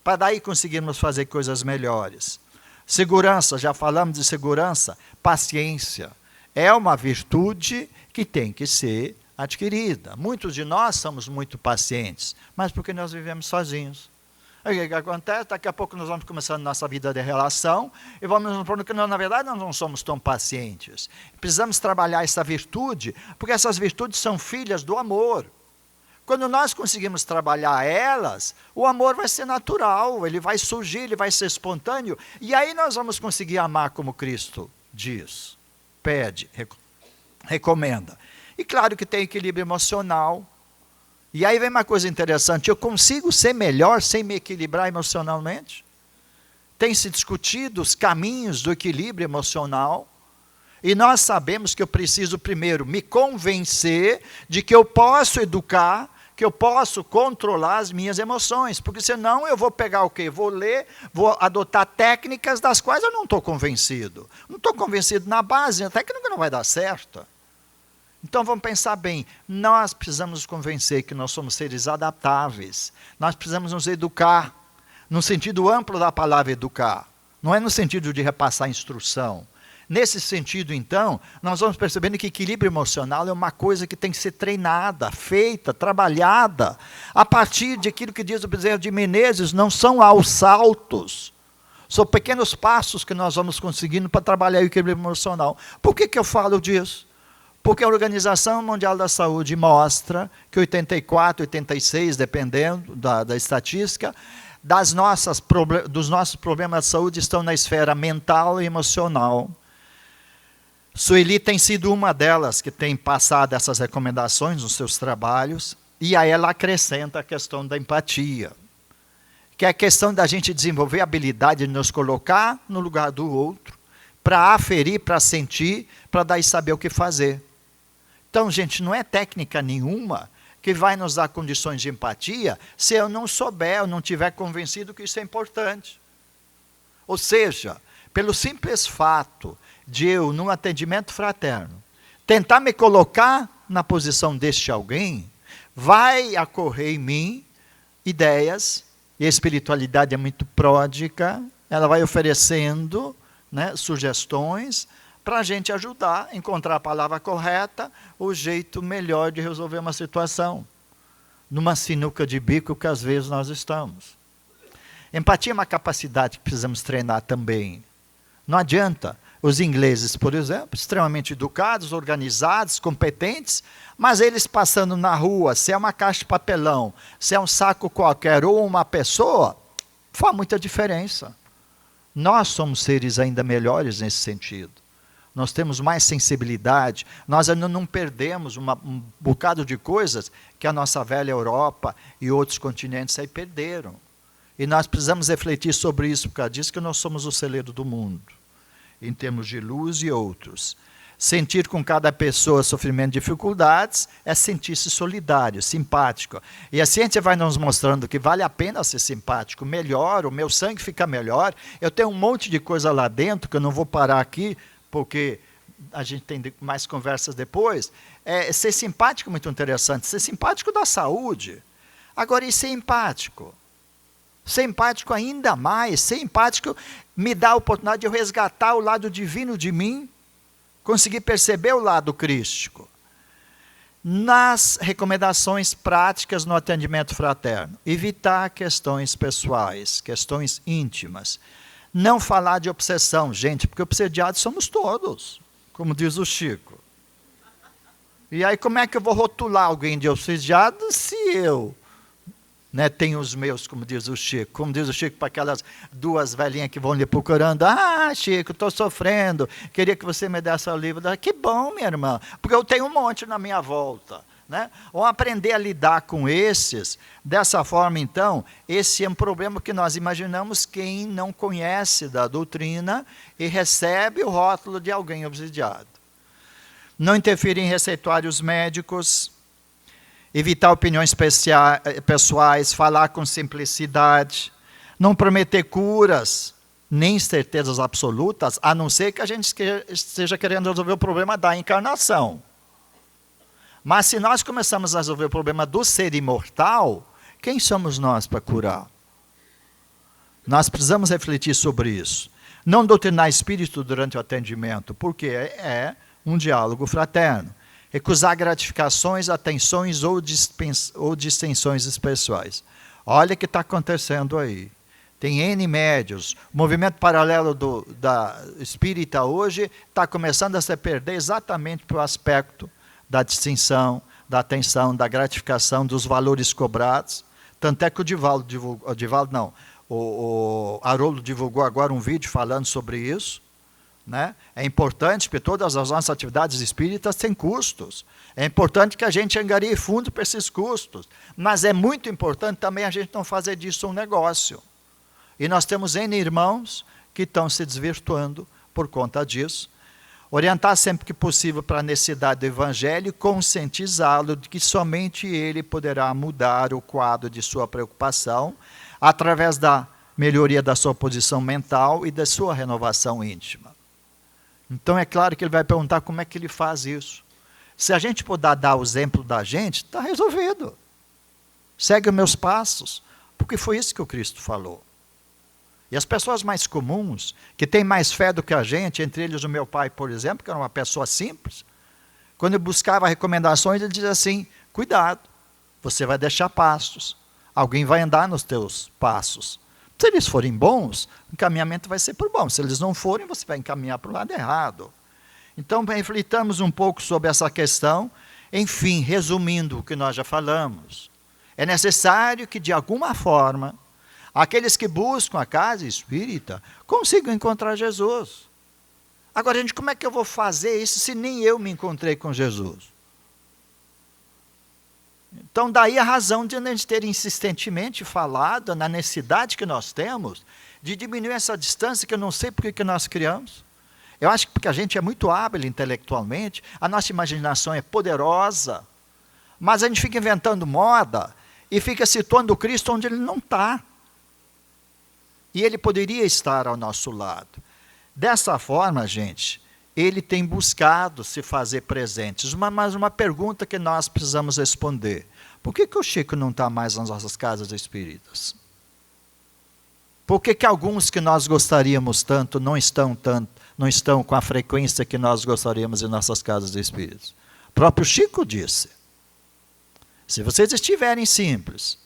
para daí conseguirmos fazer coisas melhores. Segurança, já falamos de segurança. Paciência é uma virtude que tem que ser adquirida. Muitos de nós somos muito pacientes, mas porque nós vivemos sozinhos. Aí o que acontece? Daqui a pouco nós vamos começando nossa vida de relação e vamos nos falando que, na verdade, nós não somos tão pacientes. Precisamos trabalhar essa virtude, porque essas virtudes são filhas do amor. Quando nós conseguimos trabalhar elas, o amor vai ser natural, ele vai surgir, ele vai ser espontâneo, e aí nós vamos conseguir amar como Cristo diz, pede, recomenda. E claro que tem equilíbrio emocional. E aí vem uma coisa interessante: eu consigo ser melhor sem me equilibrar emocionalmente? Tem se discutido os caminhos do equilíbrio emocional, e nós sabemos que eu preciso primeiro me convencer de que eu posso educar, que eu posso controlar as minhas emoções, porque senão eu vou pegar o quê? Vou ler, vou adotar técnicas das quais eu não estou convencido. Não estou convencido na base, a técnica não vai dar certo. Então vamos pensar bem, nós precisamos nos convencer que nós somos seres adaptáveis, nós precisamos nos educar, no sentido amplo da palavra educar, não é no sentido de repassar instrução. Nesse sentido, então, nós vamos percebendo que equilíbrio emocional é uma coisa que tem que ser treinada, feita, trabalhada, a partir de aquilo que diz o Bezerra de Menezes, não são aos saltos, são pequenos passos que nós vamos conseguindo para trabalhar o equilíbrio emocional. Por que eu falo disso? Porque a Organização Mundial da Saúde mostra que 84, 86, dependendo da estatística, dos nossos problemas de saúde estão na esfera mental e emocional. Sueli tem sido uma delas que tem passado essas recomendações nos seus trabalhos, e aí ela acrescenta a questão da empatia, que é a questão da gente desenvolver a habilidade de nos colocar no lugar do outro, para aferir, para sentir, para daí saber o que fazer. Então, gente, não é técnica nenhuma que vai nos dar condições de empatia se eu não souber, eu não estiver convencido que isso é importante. Ou seja, pelo simples fato de eu, num atendimento fraterno, tentar me colocar na posição deste alguém, vai ocorrer em mim ideias, e a espiritualidade é muito pródiga, ela vai oferecendo, né, sugestões para a gente ajudar a encontrar a palavra correta, o jeito melhor de resolver uma situação, numa sinuca de bico que às vezes nós estamos. Empatia é uma capacidade que precisamos treinar também. Não adianta. Os ingleses, por exemplo, extremamente educados, organizados, competentes, mas eles passando na rua, se é uma caixa de papelão, se é um saco qualquer ou uma pessoa, faz muita diferença. Nós somos seres ainda melhores nesse sentido. Nós temos mais sensibilidade, nós ainda não perdemos um bocado de coisas que a nossa velha Europa e outros continentes aí perderam. E nós precisamos refletir sobre isso, por causa disso que nós somos o celeiro do mundo, em termos de luz e outros. Sentir com cada pessoa sofrimento e dificuldades é sentir-se solidário, simpático. E a ciência vai nos mostrando que vale a pena ser simpático, melhor, o meu sangue fica melhor. Eu tenho um monte de coisa lá dentro, que eu não vou parar aqui, porque a gente tem mais conversas depois. Ser simpático é muito interessante, ser simpático dá saúde. Agora, e ser empático? Ser empático ainda mais, ser empático me dá a oportunidade de eu resgatar o lado divino de mim, conseguir perceber o lado crístico. Nas recomendações práticas no atendimento fraterno, evitar questões pessoais, questões íntimas. Não falar de obsessão, gente, porque obsediados somos todos, como diz o Chico. E aí como é que eu vou rotular alguém de obsediado se eu, né, tenho os meus, como diz o Chico, para aquelas duas velhinhas que vão lhe procurando. Ah, Chico, estou sofrendo, queria que você me desse o livro. Que bom, minha irmã, porque eu tenho um monte na minha volta. Né? Ou aprender a lidar com esses, dessa forma então, esse é um problema que nós imaginamos quem não conhece da doutrina e recebe o rótulo de alguém obsidiado. Não interferir em receituários médicos, evitar opiniões pessoais, falar com simplicidade, não prometer curas, nem certezas absolutas, a não ser que a gente esteja querendo resolver o problema da encarnação. Mas se nós começamos a resolver o problema do ser imortal, quem somos nós para curar? Nós precisamos refletir sobre isso. Não doutrinar espírito durante o atendimento, porque é um diálogo fraterno. Recusar gratificações, atenções ou distensões pessoais. Olha o que está acontecendo aí. Tem N médios. O movimento paralelo da espírita hoje está começando a se perder exatamente para o aspecto da distinção, da atenção, da gratificação, dos valores cobrados. Tanto é que o Haroldo divulgou agora um vídeo falando sobre isso. Né? É importante, porque todas as nossas atividades espíritas têm custos. É importante que a gente angarie fundo para esses custos. Mas é muito importante também a gente não fazer disso um negócio. E nós temos N irmãos que estão se desvirtuando por conta disso. Orientar sempre que possível para a necessidade do Evangelho e conscientizá-lo de que somente ele poderá mudar o quadro de sua preocupação através da melhoria da sua posição mental e da sua renovação íntima. Então é claro que ele vai perguntar como é que ele faz isso. Se a gente puder dar o exemplo da gente, está resolvido. Segue os meus passos, porque foi isso que o Cristo falou. E as pessoas mais comuns, que têm mais fé do que a gente, entre eles o meu pai, por exemplo, que era uma pessoa simples, quando eu buscava recomendações, ele dizia assim, cuidado, você vai deixar passos, alguém vai andar nos teus passos. Se eles forem bons, o encaminhamento vai ser por bom. Se eles não forem, você vai encaminhar para o lado errado. Então, reflitamos um pouco sobre essa questão. Enfim, resumindo o que nós já falamos, é necessário que, de alguma forma, Aqueles que buscam a casa espírita consigam encontrar Jesus. Agora, gente, como é que eu vou fazer isso se nem eu me encontrei com Jesus? Então, daí a razão de a gente ter insistentemente falado na necessidade que nós temos de diminuir essa distância que eu não sei por que nós criamos. Eu acho que porque a gente é muito hábil intelectualmente, a nossa imaginação é poderosa, mas a gente fica inventando moda e fica situando o Cristo onde ele não está. E ele poderia estar ao nosso lado. Dessa forma, gente, ele tem buscado se fazer presentes. Mas uma pergunta que nós precisamos responder. Por que o Chico não está mais nas nossas casas espíritas? Por que alguns que nós gostaríamos tanto não estão com a frequência que nós gostaríamos em nossas casas espíritas? O próprio Chico disse, se vocês estiverem simples,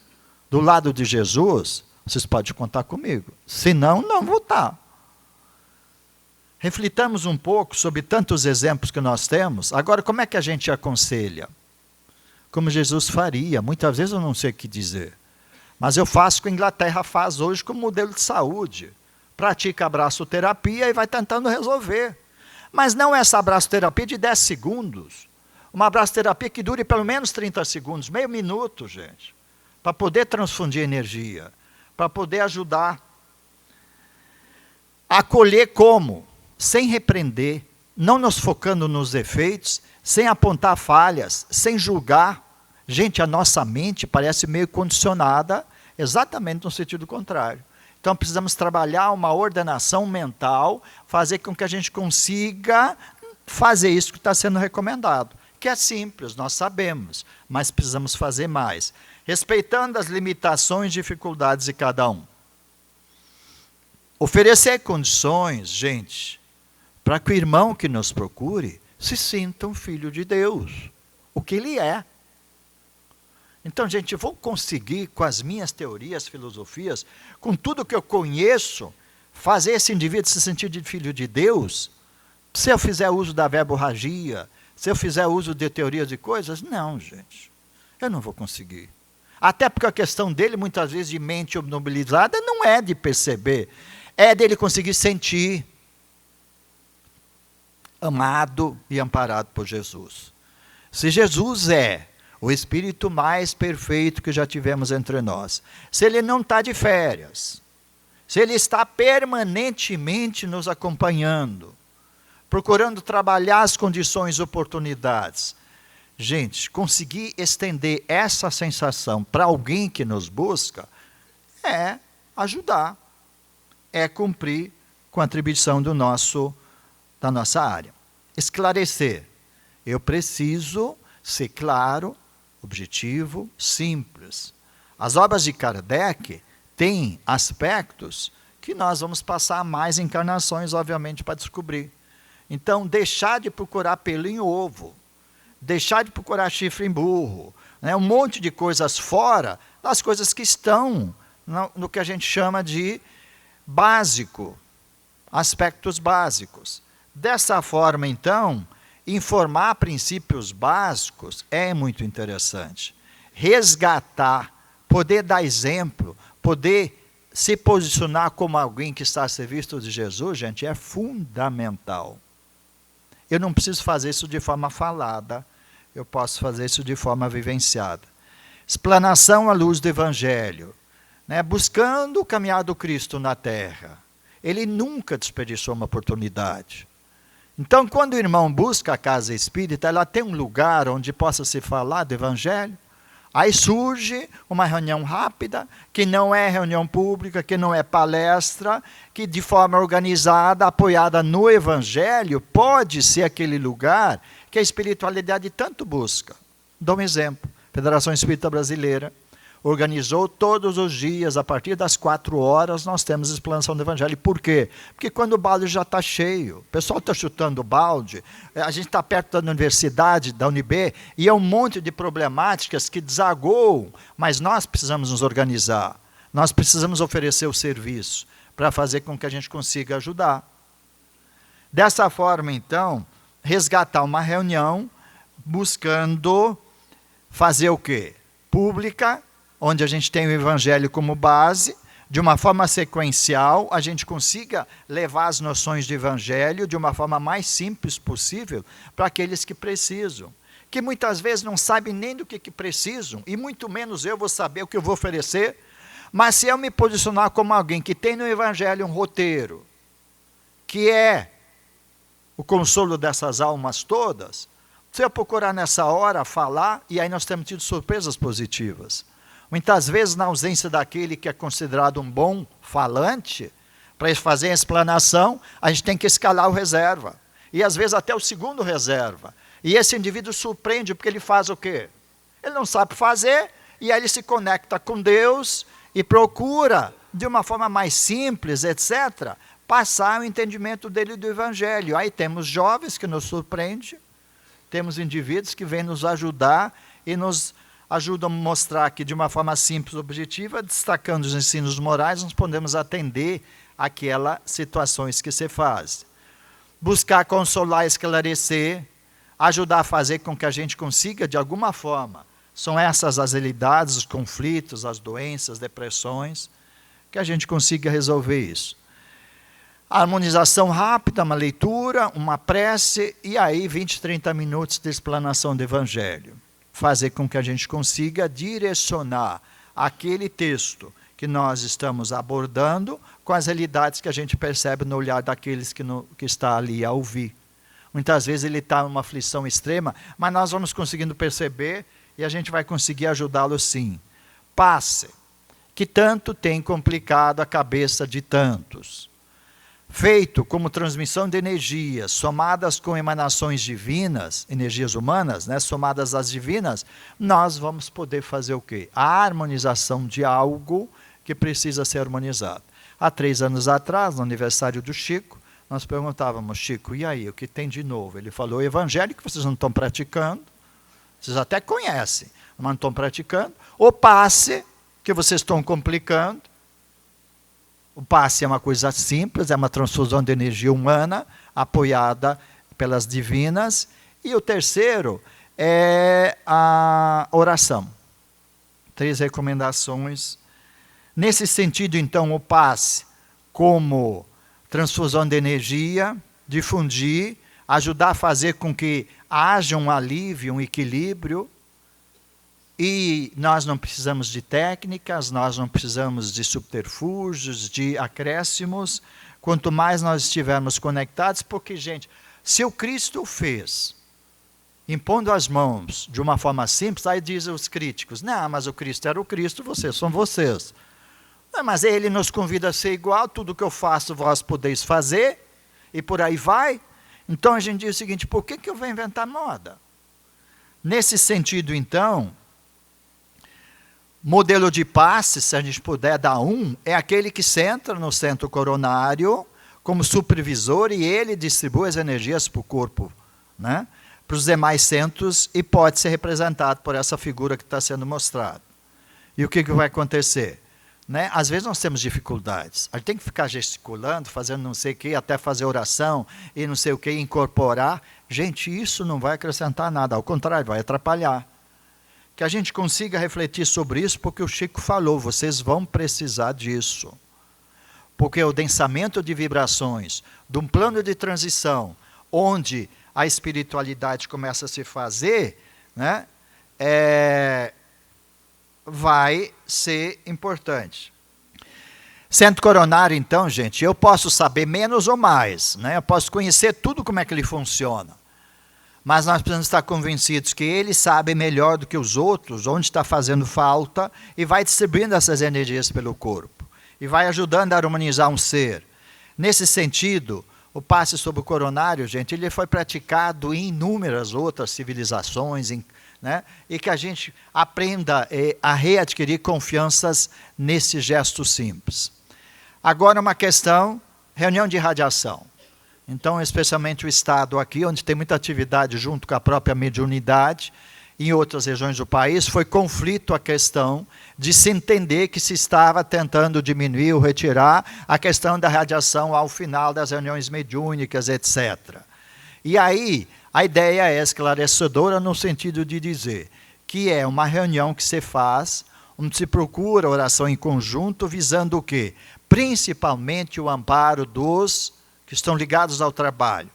do lado de Jesus, vocês podem contar comigo. Senão, não vou estar. Reflitamos um pouco sobre tantos exemplos que nós temos. Agora, como é que a gente aconselha? Como Jesus faria. Muitas vezes eu não sei o que dizer. Mas eu faço o que a Inglaterra faz hoje como modelo de saúde. Pratica abraçoterapia e vai tentando resolver. Mas não essa abraçoterapia de 10 segundos. Uma abraçoterapia que dure pelo menos 30 segundos, meio minuto, gente. Para poder transfundir energia. Para poder ajudar. Acolher como? Sem repreender, não nos focando nos defeitos, sem apontar falhas, sem julgar. Gente, a nossa mente parece meio condicionada, exatamente no sentido contrário. Então, precisamos trabalhar uma ordenação mental, fazer com que a gente consiga fazer isso que está sendo recomendado. Que é simples, nós sabemos, mas precisamos fazer mais. Respeitando as limitações e dificuldades de cada um. Oferecer condições, gente, para que o irmão que nos procure se sinta um filho de Deus, o que ele é. Então, gente, eu vou conseguir, com as minhas teorias, filosofias, com tudo que eu conheço, fazer esse indivíduo se sentir de filho de Deus? Se eu fizer uso da verborragia, se eu fizer uso de teorias e coisas? Não, gente, eu não vou conseguir. Até porque a questão dele, muitas vezes, de mente obnubilizada, não é de perceber, é dele conseguir sentir amado e amparado por Jesus. Se Jesus é o Espírito mais perfeito que já tivemos entre nós, se ele não está de férias, se ele está permanentemente nos acompanhando, procurando trabalhar as condições e oportunidades, gente, conseguir estender essa sensação para alguém que nos busca, é ajudar, é cumprir com a atribuição da nossa área. Esclarecer. Eu preciso ser claro, objetivo, simples. As obras de Kardec têm aspectos que nós vamos passar mais encarnações, obviamente, para descobrir. Então, deixar de procurar pelo em ovo, deixar de procurar chifre em burro, né? Um monte de coisas fora das coisas que estão no que a gente chama de básico, aspectos básicos. Dessa forma, então, informar princípios básicos é muito interessante. Resgatar, poder dar exemplo, poder se posicionar como alguém que está a serviço de Jesus, gente, é fundamental. Eu não preciso fazer isso de forma falada, eu posso fazer isso de forma vivenciada. Explanação à luz do Evangelho, né? Buscando o caminhar do Cristo na Terra. Ele nunca desperdiçou uma oportunidade. Então, quando o irmão busca a casa espírita, ela tem um lugar onde possa se falar do Evangelho. Aí surge uma reunião rápida, que não é reunião pública, que não é palestra, que de forma organizada, apoiada no Evangelho, pode ser aquele lugar que a espiritualidade tanto busca. Dou um exemplo. A Federação Espírita Brasileira organizou todos os dias, a partir das 4 horas, nós temos explanação do Evangelho. Por quê? Porque quando o balde já está cheio, o pessoal está chutando o balde, a gente está perto da universidade, da UNB, e é um monte de problemáticas que desaguam, mas nós precisamos nos organizar, nós precisamos oferecer o serviço, para fazer com que a gente consiga ajudar. Dessa forma, então, resgatar uma reunião, buscando fazer o quê? Pública, onde a gente tem o Evangelho como base, de uma forma sequencial, a gente consiga levar as noções de evangelho de uma forma mais simples possível para aqueles que precisam, que muitas vezes não sabem nem do que precisam, e muito menos eu vou saber o que eu vou oferecer, mas se eu me posicionar como alguém que tem no evangelho um roteiro, que é o consolo dessas almas todas, se eu procurar nessa hora falar, e aí nós temos tido surpresas positivas. Muitas vezes, na ausência daquele que é considerado um bom falante, para fazer a explanação, a gente tem que escalar o reserva. E às vezes até o segundo reserva. E esse indivíduo surpreende, porque ele faz o quê? Ele não sabe fazer, e aí ele se conecta com Deus e procura, de uma forma mais simples, etc., passar o entendimento dele do Evangelho. Aí temos jovens que nos surpreendem, temos indivíduos que vêm nos ajudar e nos ajudam a mostrar que, de uma forma simples e objetiva, destacando os ensinos morais, nós podemos atender aquelas situações que se faz. Buscar consolar, esclarecer, ajudar a fazer com que a gente consiga, de alguma forma, são essas as realidades, os conflitos, as doenças, depressões, que a gente consiga resolver isso. A harmonização rápida, uma leitura, uma prece, e aí 20, 30 minutos de explanação do Evangelho. Fazer com que a gente consiga direcionar aquele texto que nós estamos abordando com as realidades que a gente percebe no olhar daqueles que está ali a ouvir. Muitas vezes ele está numa aflição extrema, mas nós vamos conseguindo perceber e a gente vai conseguir ajudá-lo sim. Passe, que tanto tem complicado a cabeça de tantos. Feito como transmissão de energias, somadas com emanações divinas, energias humanas, né, somadas às divinas, nós vamos poder fazer o quê? A harmonização de algo que precisa ser harmonizado. Há 3 anos atrás, no aniversário do Chico, nós perguntávamos, Chico, e aí, o que tem de novo? Ele falou, o evangelho que vocês não estão praticando, vocês até conhecem, mas não estão praticando, o passe, que vocês estão complicando. O passe é uma coisa simples, é uma transfusão de energia humana, apoiada pelas divinas. E o terceiro é a oração. 3 recomendações. Nesse sentido, então, o passe como transfusão de energia, difundir, ajudar a fazer com que haja um alívio, um equilíbrio. E nós não precisamos de técnicas, nós não precisamos de subterfúgios, de acréscimos, quanto mais nós estivermos conectados, porque, gente, se o Cristo fez, impondo as mãos de uma forma simples, aí dizem os críticos, não, mas o Cristo era o Cristo, vocês são vocês. Não, mas ele nos convida a ser igual, tudo que eu faço vós podeis fazer, e por aí vai. Então a gente diz o seguinte, por que eu vou inventar moda? Nesse sentido, então, modelo de passe, se a gente puder dar é aquele que entra no centro coronário como supervisor e ele distribui as energias para o corpo, né? Para os demais centros e pode ser representado por essa figura que está sendo mostrada. E o que vai acontecer? Né? Às vezes nós temos dificuldades, a gente tem que ficar gesticulando, fazendo não sei o que, até fazer oração e não sei o que, incorporar. Gente, isso não vai acrescentar nada, ao contrário, vai atrapalhar. Que a gente consiga refletir sobre isso, porque o Chico falou, vocês vão precisar disso. Porque o densamento de vibrações, de um plano de transição, onde a espiritualidade começa a se fazer, né, vai ser importante. Centro coronário, então, gente, eu posso saber menos ou mais, né, eu posso conhecer tudo como é que ele funciona. Mas nós precisamos estar convencidos que ele sabe melhor do que os outros, onde está fazendo falta, e vai distribuindo essas energias pelo corpo. E vai ajudando a harmonizar um ser. Nesse sentido, o passe sobre o coronário, gente, ele foi praticado em inúmeras outras civilizações, né, e que a gente aprenda a readquirir confianças nesse gesto simples. Agora uma questão, reunião de radiação. Então, especialmente o estado aqui, onde tem muita atividade junto com a própria mediunidade, em outras regiões do país, foi conflito a questão de se entender que se estava tentando diminuir ou retirar a questão da radiação ao final das reuniões mediúnicas, etc. E aí, a ideia é esclarecedora no sentido de dizer que é uma reunião que se faz onde se procura oração em conjunto, visando o quê? Principalmente o amparo dos que estão ligados ao trabalho,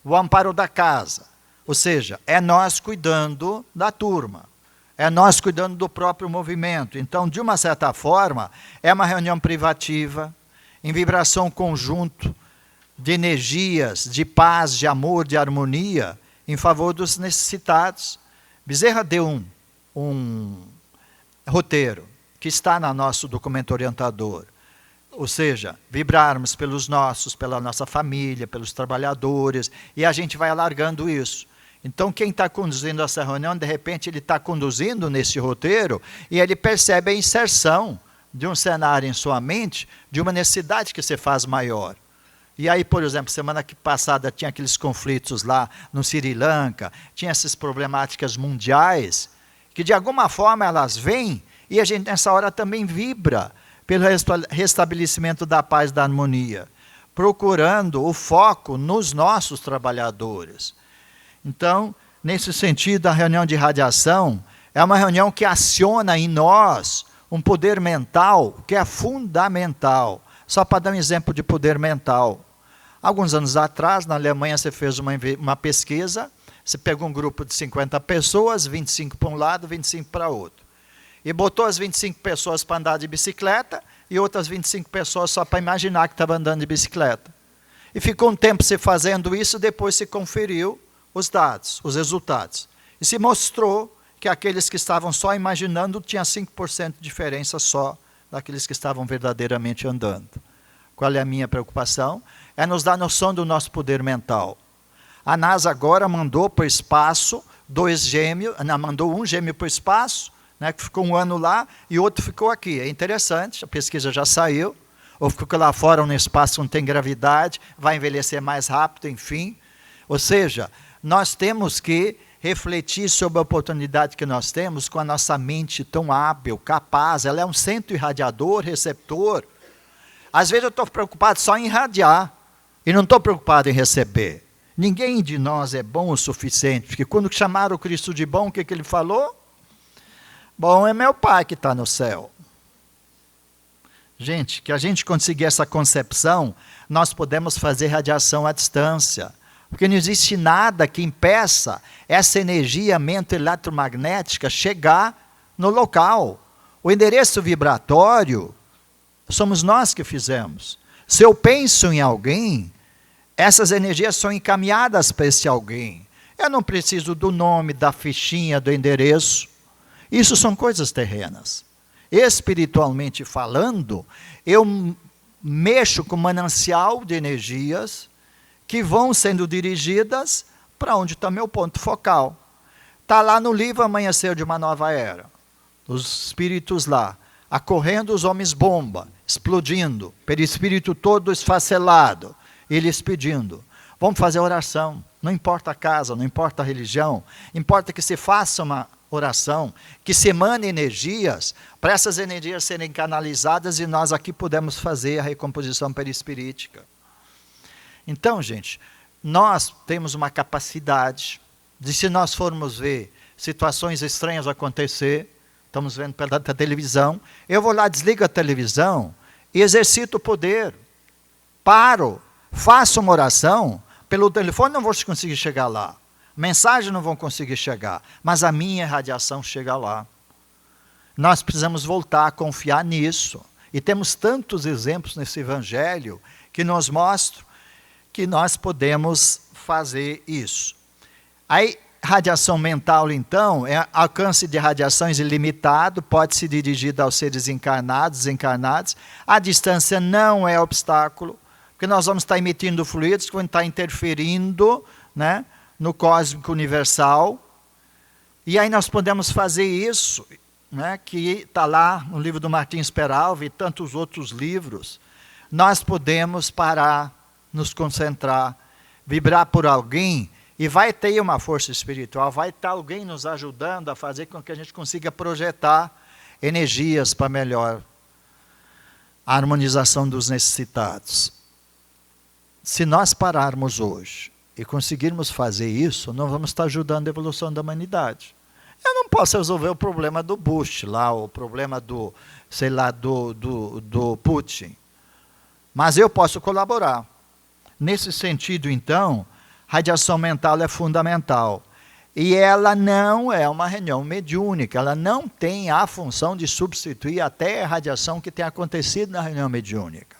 o amparo da casa, ou seja, é nós cuidando da turma, é nós cuidando do próprio movimento. Então, de uma certa forma, é uma reunião privativa, em vibração conjunto, de energias, de paz, de amor, de harmonia, em favor dos necessitados. Bezerra deu um roteiro, que está no nosso documento orientador. Ou seja, vibrarmos pelos nossos, pela nossa família, pelos trabalhadores, e a gente vai alargando isso. Então, quem está conduzindo essa reunião, de repente, ele está conduzindo nesse roteiro, e ele percebe a inserção de um cenário em sua mente, de uma necessidade que se faz maior. E aí, por exemplo, semana passada tinha aqueles conflitos lá no Sri Lanka, tinha essas problemáticas mundiais, que de alguma forma elas vêm, e a gente nessa hora também vibra pelo restabelecimento da paz e da harmonia, procurando o foco nos nossos trabalhadores. Então, nesse sentido, a reunião de radiação é uma reunião que aciona em nós um poder mental que é fundamental. Só para dar um exemplo de poder mental. Alguns anos atrás, na Alemanha, você fez uma pesquisa, você pegou um grupo de 50 pessoas, 25 para um lado, 25 para outro. E botou as 25 pessoas para andar de bicicleta e outras 25 pessoas só para imaginar que estava andando de bicicleta. E ficou um tempo se fazendo isso, depois se conferiu os dados, os resultados. E se mostrou que aqueles que estavam só imaginando tinha 5% de diferença só daqueles que estavam verdadeiramente andando. Qual é a minha preocupação? É nos dar noção do nosso poder mental. A NASA agora mandou para o espaço mandou um gêmeo para o espaço, né, que ficou um ano lá, e outro ficou aqui. É interessante, a pesquisa já saiu, ou ficou lá fora no espaço, não tem gravidade, vai envelhecer mais rápido, enfim. Ou seja, nós temos que refletir sobre a oportunidade que nós temos com a nossa mente tão hábil, capaz. Ela é um centro irradiador, receptor. Às vezes eu estou preocupado só em irradiar, e não estou preocupado em receber. Ninguém de nós é bom o suficiente, porque quando chamaram o Cristo de bom, o que ele falou? Bom é meu Pai que está no céu. Gente, que a gente conseguir essa concepção, nós podemos fazer radiação à distância. Porque não existe nada que impeça essa energia eletromagnética chegar no local. O endereço vibratório somos nós que fizemos. Se eu penso em alguém, essas energias são encaminhadas para esse alguém. Eu não preciso do nome, da fichinha, do endereço. Isso são coisas terrenas. Espiritualmente falando, eu mexo com um manancial de energias que vão sendo dirigidas para onde está meu ponto focal. Está lá no livro Amanhecer de uma Nova Era. Os espíritos lá, acorrendo os homens-bomba, explodindo, perispírito todo esfacelado, eles pedindo, vamos fazer oração, não importa a casa, não importa a religião, importa que se faça uma oração, que se emane energias, para essas energias serem canalizadas e nós aqui podemos fazer a recomposição perispirítica. Então, gente, nós temos uma capacidade de, se nós formos ver situações estranhas acontecer, estamos vendo pela televisão, eu vou lá, desligo a televisão e exercito o poder, paro, faço uma oração, pelo telefone não vou conseguir chegar lá, mensagem não vão conseguir chegar, mas a minha radiação chega lá. Nós precisamos voltar a confiar nisso, e temos tantos exemplos nesse evangelho que nos mostram que nós podemos fazer isso. Aí, radiação mental, então, é alcance de radiações ilimitado, pode ser dirigida aos seres encarnados, desencarnados. A distância não é obstáculo, porque nós vamos estar emitindo fluidos que vão estar interferindo, né, no cósmico universal. E aí nós podemos fazer isso, né, que está lá no livro do Martins Peralva e tantos outros livros. Nós podemos parar, nos concentrar, vibrar por alguém, e vai ter uma força espiritual, vai estar alguém nos ajudando a fazer com que a gente consiga projetar energias para melhor a harmonização dos necessitados. Se nós pararmos hoje e conseguirmos fazer isso, nós vamos estar ajudando a evolução da humanidade. Eu não posso resolver o problema do Bush lá, o problema do, sei lá, do Putin. Mas eu posso colaborar. Nesse sentido, então, radiação mental é fundamental. E ela não é uma reunião mediúnica, ela não tem a função de substituir até a radiação que tem acontecido na reunião mediúnica.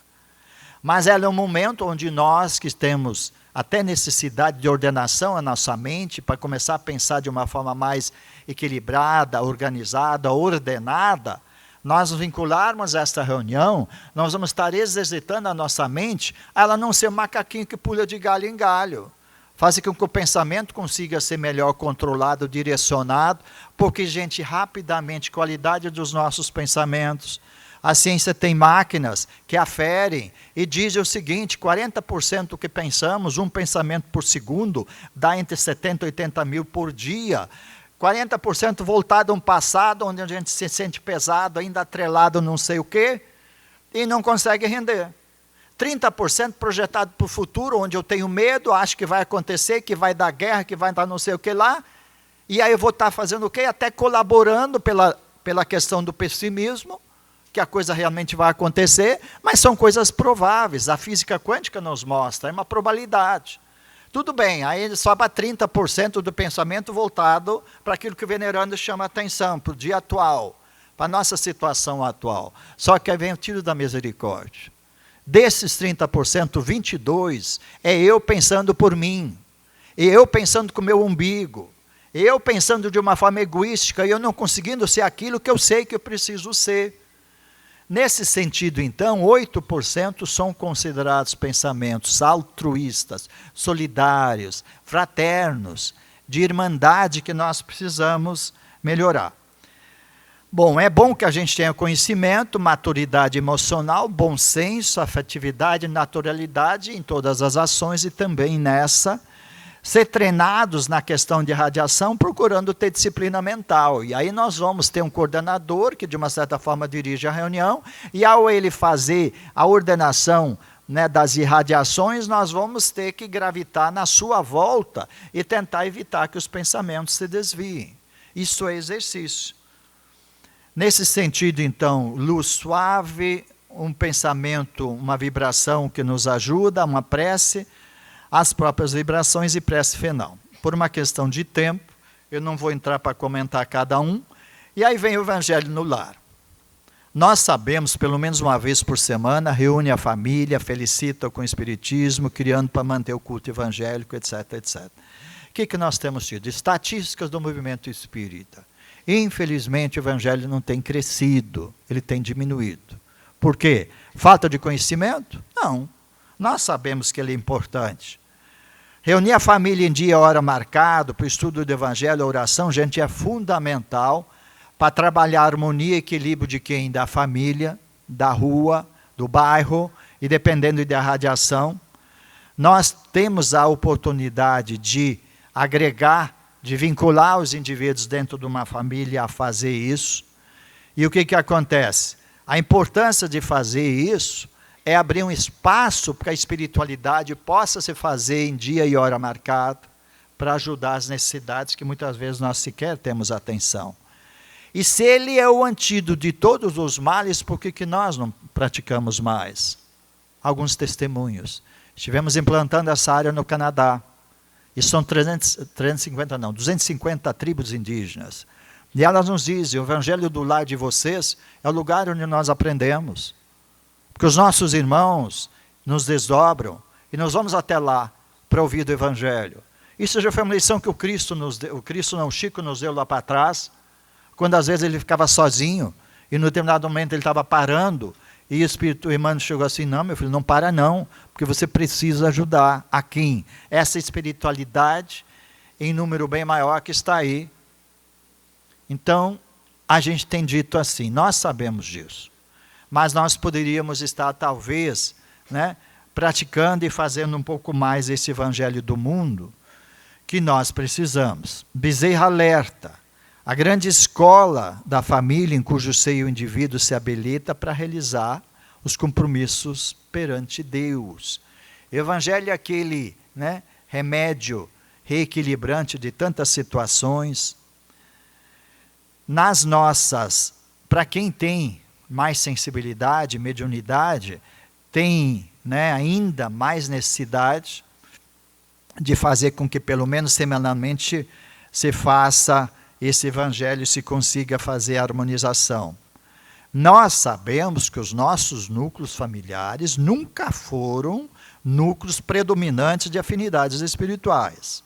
Mas ela é um momento onde nós que temos até necessidade de ordenação à nossa mente, para começar a pensar de uma forma mais equilibrada, organizada, ordenada, nós nos vincularmos a esta reunião, nós vamos estar exercitando a nossa mente, a ela não ser um macaquinho que pula de galho em galho. Faz com que o pensamento consiga ser melhor controlado, direcionado, porque, gente, rapidamente, qualidade dos nossos pensamentos. A ciência tem máquinas que aferem e dizem o seguinte, 40% do que pensamos, um pensamento por segundo, dá entre 70 e 80 mil por dia. 40% voltado a um passado, onde a gente se sente pesado, ainda atrelado não sei o quê, e não consegue render. 30% projetado para o futuro, onde eu tenho medo, acho que vai acontecer, que vai dar guerra, que vai dar não sei o que lá, e aí eu vou estar fazendo o quê? Até colaborando pela questão do pessimismo, que a coisa realmente vai acontecer, mas são coisas prováveis, a física quântica nos mostra, é uma probabilidade. Tudo bem, aí sobra 30% do pensamento voltado para aquilo que o venerando chama atenção, para o dia atual, para a nossa situação atual. Só que aí vem o tiro da misericórdia. Desses 30%, 22% é eu pensando por mim, eu pensando com o meu umbigo, eu pensando de uma forma egoística e eu não conseguindo ser aquilo que eu sei que eu preciso ser. Nesse sentido, então, 8% são considerados pensamentos altruístas, solidários, fraternos, de irmandade que nós precisamos melhorar. Bom, é bom que a gente tenha conhecimento, maturidade emocional, bom senso, afetividade, naturalidade em todas as ações e também nessa, ser treinados na questão de radiação, procurando ter disciplina mental. E aí nós vamos ter um coordenador que de uma certa forma dirige a reunião, e ao ele fazer a ordenação, né, das irradiações, nós vamos ter que gravitar na sua volta e tentar evitar que os pensamentos se desviem. Isso é exercício. Nesse sentido, então, luz suave, um pensamento, uma vibração que nos ajuda, uma prece, as próprias vibrações e prece final. Por uma questão de tempo, eu não vou entrar para comentar cada um, e aí vem o Evangelho no lar. Nós sabemos, pelo menos uma vez por semana, reúne a família, felicita com o Espiritismo, criando para manter o culto evangélico, etc, etc. O que nós temos tido? Estatísticas do movimento espírita. Infelizmente, o Evangelho não tem crescido, ele tem diminuído. Por quê? Falta de conhecimento? Não. Nós sabemos que ele é importante. Reunir a família em dia e hora marcado para o estudo do Evangelho, a oração, gente, é fundamental para trabalhar a harmonia e equilíbrio de quem? Da família, da rua, do bairro, e dependendo da radiação. Nós temos a oportunidade de agregar, de vincular os indivíduos dentro de uma família a fazer isso. E o que acontece? A importância de fazer isso é abrir um espaço para que a espiritualidade possa se fazer em dia e hora marcado, para ajudar as necessidades que muitas vezes nós sequer temos atenção. E se ele é o antídoto de todos os males, por que nós não praticamos mais? Alguns testemunhos. Estivemos implantando essa área no Canadá. E são 250 tribos indígenas. E elas nos dizem, o Evangelho do lar de vocês é o lugar onde nós aprendemos. Porque os nossos irmãos nos desdobram e nós vamos até lá para ouvir do Evangelho. Isso já foi uma lição que o Cristo Chico nos deu lá para trás, quando às vezes ele ficava sozinho e no determinado momento ele estava parando e o Espírito Emmanuel chegou assim, não, meu filho, não para não, porque você precisa ajudar a quem? Essa espiritualidade em número bem maior que está aí. Então, a gente tem dito assim, nós sabemos disso, mas nós poderíamos estar talvez, né, praticando e fazendo um pouco mais esse evangelho do mundo que nós precisamos. Bezerra alerta, a grande escola da família em cujo seio o indivíduo se habilita para realizar os compromissos perante Deus. O Evangelho é aquele, né, remédio reequilibrante de tantas situações. nas nossas, para quem tem mais sensibilidade, mediunidade, tem, né, ainda mais necessidade de fazer com que pelo menos semanalmente se faça esse evangelho e se consiga fazer a harmonização. Nós sabemos que os nossos núcleos familiares nunca foram núcleos predominantes de afinidades espirituais.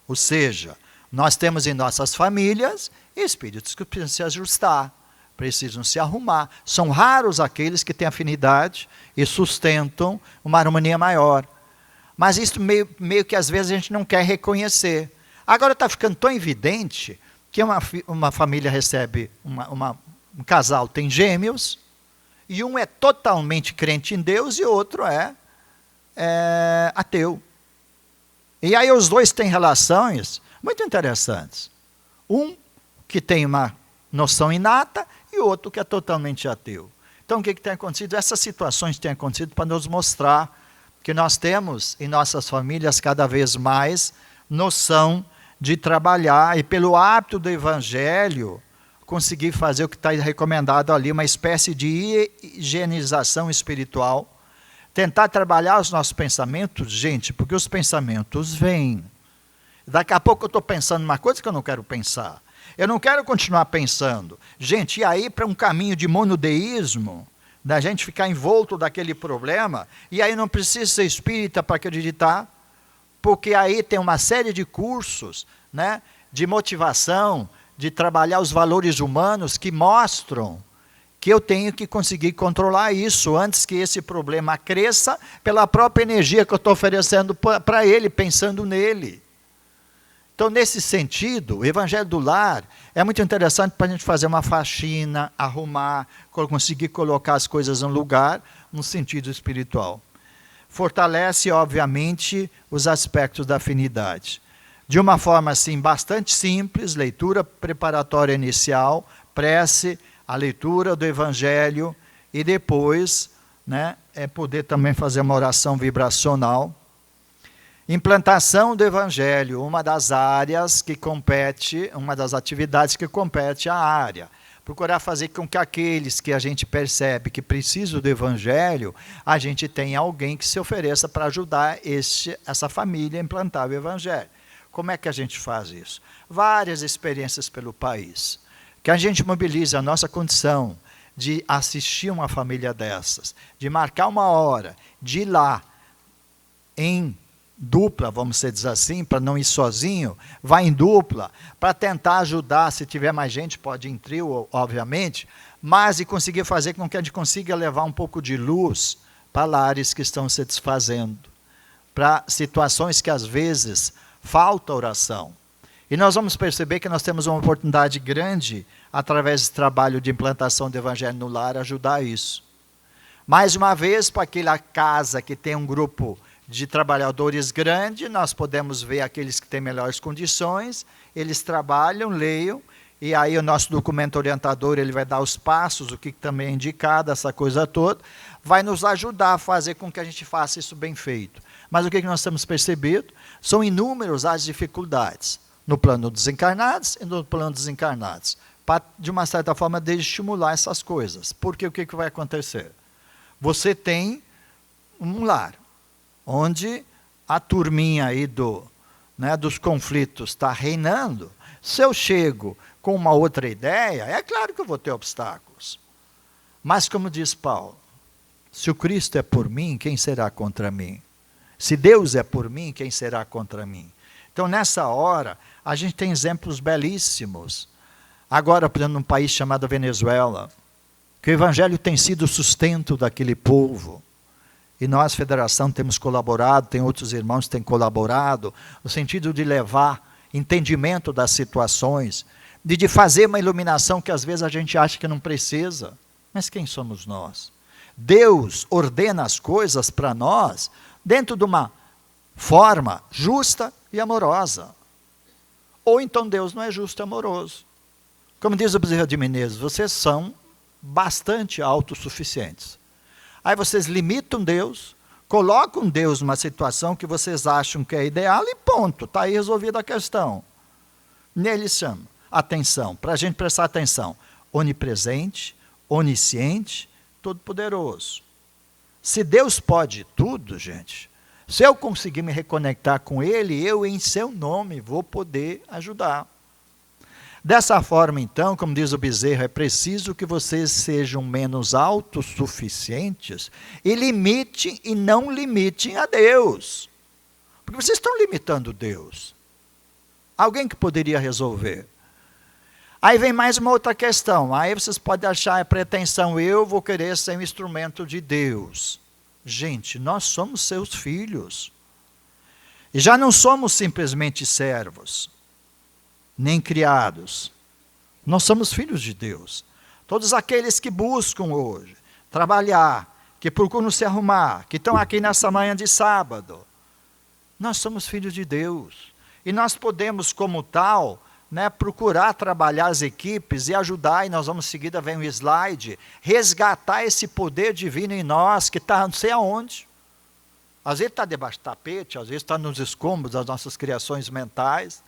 Ou seja, nós temos em nossas famílias espíritos que precisam se ajustar, precisam se arrumar. São raros aqueles que têm afinidade e sustentam uma harmonia maior. Mas isso meio que às vezes a gente não quer reconhecer. Agora está ficando tão evidente que uma família recebe, um casal tem gêmeos, e um é totalmente crente em Deus e o outro é ateu. E aí os dois têm relações muito interessantes. Um que tem uma noção inata e o outro que é totalmente ateu. Então o que tem acontecido? Essas situações têm acontecido para nos mostrar que nós temos em nossas famílias cada vez mais noção de trabalhar e pelo hábito do evangelho conseguir fazer o que está recomendado ali, uma espécie de higienização espiritual, tentar trabalhar os nossos pensamentos, gente, porque os pensamentos vêm. Daqui a pouco eu estou pensando uma coisa que eu não quero pensar. Eu não quero continuar pensando. Gente, e aí para um caminho de monodeísmo, da gente ficar envolto daquele problema, e aí não precisa ser espírita para acreditar, porque aí tem uma série de cursos, né, de motivação, de trabalhar os valores humanos que mostram que eu tenho que conseguir controlar isso antes que esse problema cresça pela própria energia que eu estou oferecendo para ele, pensando nele. Então, nesse sentido, o Evangelho do Lar é muito interessante para a gente fazer uma faxina, arrumar, conseguir colocar as coisas no lugar, no sentido espiritual. Fortalece, obviamente, os aspectos da afinidade. De uma forma, assim, bastante simples, leitura preparatória inicial, prece, a leitura do Evangelho e depois, né, poder também fazer uma oração vibracional. Implantação do Evangelho, uma das áreas que compete, uma das atividades que compete à área. Procurar fazer com que aqueles que a gente percebe que precisam do Evangelho, a gente tenha alguém que se ofereça para ajudar essa família a implantar o Evangelho. Como é que a gente faz isso? Várias experiências pelo país. Que a gente mobilize a nossa condição de assistir uma família dessas, de marcar uma hora, de ir lá em dupla, vamos dizer assim, para não ir sozinho, vai em dupla, para tentar ajudar, se tiver mais gente, pode ir em trio, obviamente, mas de conseguir fazer com que a gente consiga levar um pouco de luz para lares que estão se desfazendo, para situações que às vezes falta oração. E nós vamos perceber que nós temos uma oportunidade grande, através desse trabalho de implantação do Evangelho no lar, ajudar isso. Mais uma vez, para aquela casa que tem um grupo de trabalhadores grande, nós podemos ver aqueles que têm melhores condições, eles trabalham, leiam, e aí o nosso documento orientador ele vai dar os passos, o que também é indicado, essa coisa toda, vai nos ajudar a fazer com que a gente faça isso bem feito. Mas o que nós temos percebido? São inúmeras as dificuldades, no plano dos encarnados e no plano dos desencarnados, para, de uma certa forma, desestimular essas coisas. Porque o que vai acontecer? Você tem um lar, onde a turminha aí dos conflitos está reinando. Se eu chego com uma outra ideia, é claro que eu vou ter obstáculos. Mas, como diz Paulo, se o Cristo é por mim, quem será contra mim? Se Deus é por mim, quem será contra mim? Então, nessa hora, a gente tem exemplos belíssimos. Agora, por exemplo, num país chamado Venezuela, que o Evangelho tem sido o sustento daquele povo. E nós, Federação, temos colaborado, tem outros irmãos que têm colaborado, no sentido de levar entendimento das situações, de fazer uma iluminação que às vezes a gente acha que não precisa. Mas quem somos nós? Deus ordena as coisas para nós dentro de uma forma justa e amorosa. Ou então Deus não é justo e amoroso. Como diz o Bezerra de Menezes, vocês são bastante autossuficientes. Aí vocês limitam Deus, colocam Deus numa situação que vocês acham que é ideal e ponto, está aí resolvida a questão. Nele chama. atenção, para a gente prestar atenção. Onipresente, onisciente, todo-poderoso. Se Deus pode tudo, gente, se eu conseguir me reconectar com Ele, eu em seu nome vou poder ajudar. Dessa forma, então, como diz o Bezerra, é preciso que vocês sejam menos autossuficientes e limitem e não limitem a Deus. Porque vocês estão limitando Deus. Alguém que poderia resolver. Aí vem mais uma outra questão. Aí vocês podem achar a pretensão, eu vou querer ser um instrumento de Deus. Gente, nós somos seus filhos. E já não somos simplesmente servos, nem criados. Nós somos filhos de Deus. Todos aqueles que buscam hoje trabalhar, que procuram se arrumar, que estão aqui nessa manhã de sábado, nós somos filhos de Deus. E nós podemos, como tal, procurar trabalhar as equipes e ajudar, e nós vamos em seguida, vem um slide, resgatar esse poder divino em nós, que está não sei aonde. Às vezes está debaixo do tapete, às vezes está nos escombros das nossas criações mentais,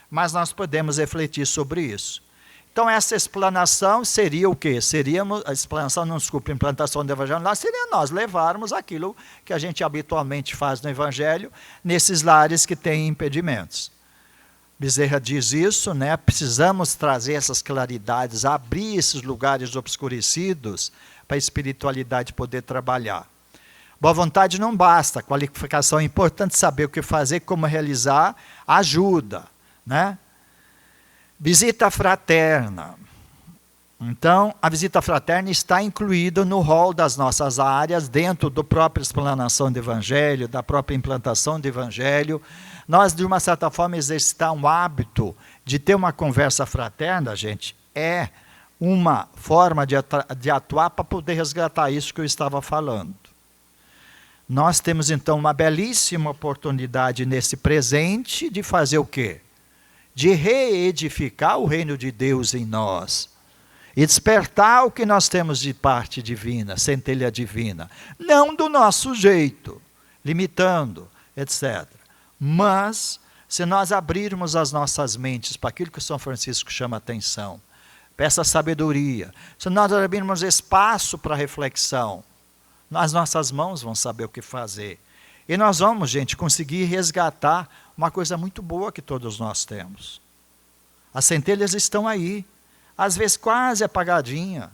mas nós podemos refletir sobre isso. Então essa explanação seria o quê? A explanação, não desculpa, implantação do Evangelho, lá seria nós levarmos aquilo que a gente habitualmente faz no Evangelho, nesses lares que têm impedimentos. Bezerra diz isso, precisamos trazer essas claridades, abrir esses lugares obscurecidos para a espiritualidade poder trabalhar. Boa vontade não basta, qualificação é importante, saber o que fazer, como realizar, ajuda. Visita fraterna. Então, a visita fraterna está incluída no rol das nossas áreas, dentro da própria explanação do Evangelho, da própria implantação do Evangelho. Nós, de uma certa forma, exercitar um hábito de ter uma conversa fraterna, gente, é uma forma de atuar para poder resgatar isso que eu estava falando. Nós temos, então, uma belíssima oportunidade nesse presente de fazer o quê? De reedificar o reino de Deus em nós. E despertar o que nós temos de parte divina, centelha divina. Não do nosso jeito, limitando, etc. Mas, se nós abrirmos as nossas mentes para aquilo que São Francisco chama atenção, para essa sabedoria, se nós abrirmos espaço para reflexão, as nossas mãos vão saber o que fazer. E nós vamos, gente, conseguir resgatar uma coisa muito boa que todos nós temos. As centelhas estão aí, às vezes quase apagadinha,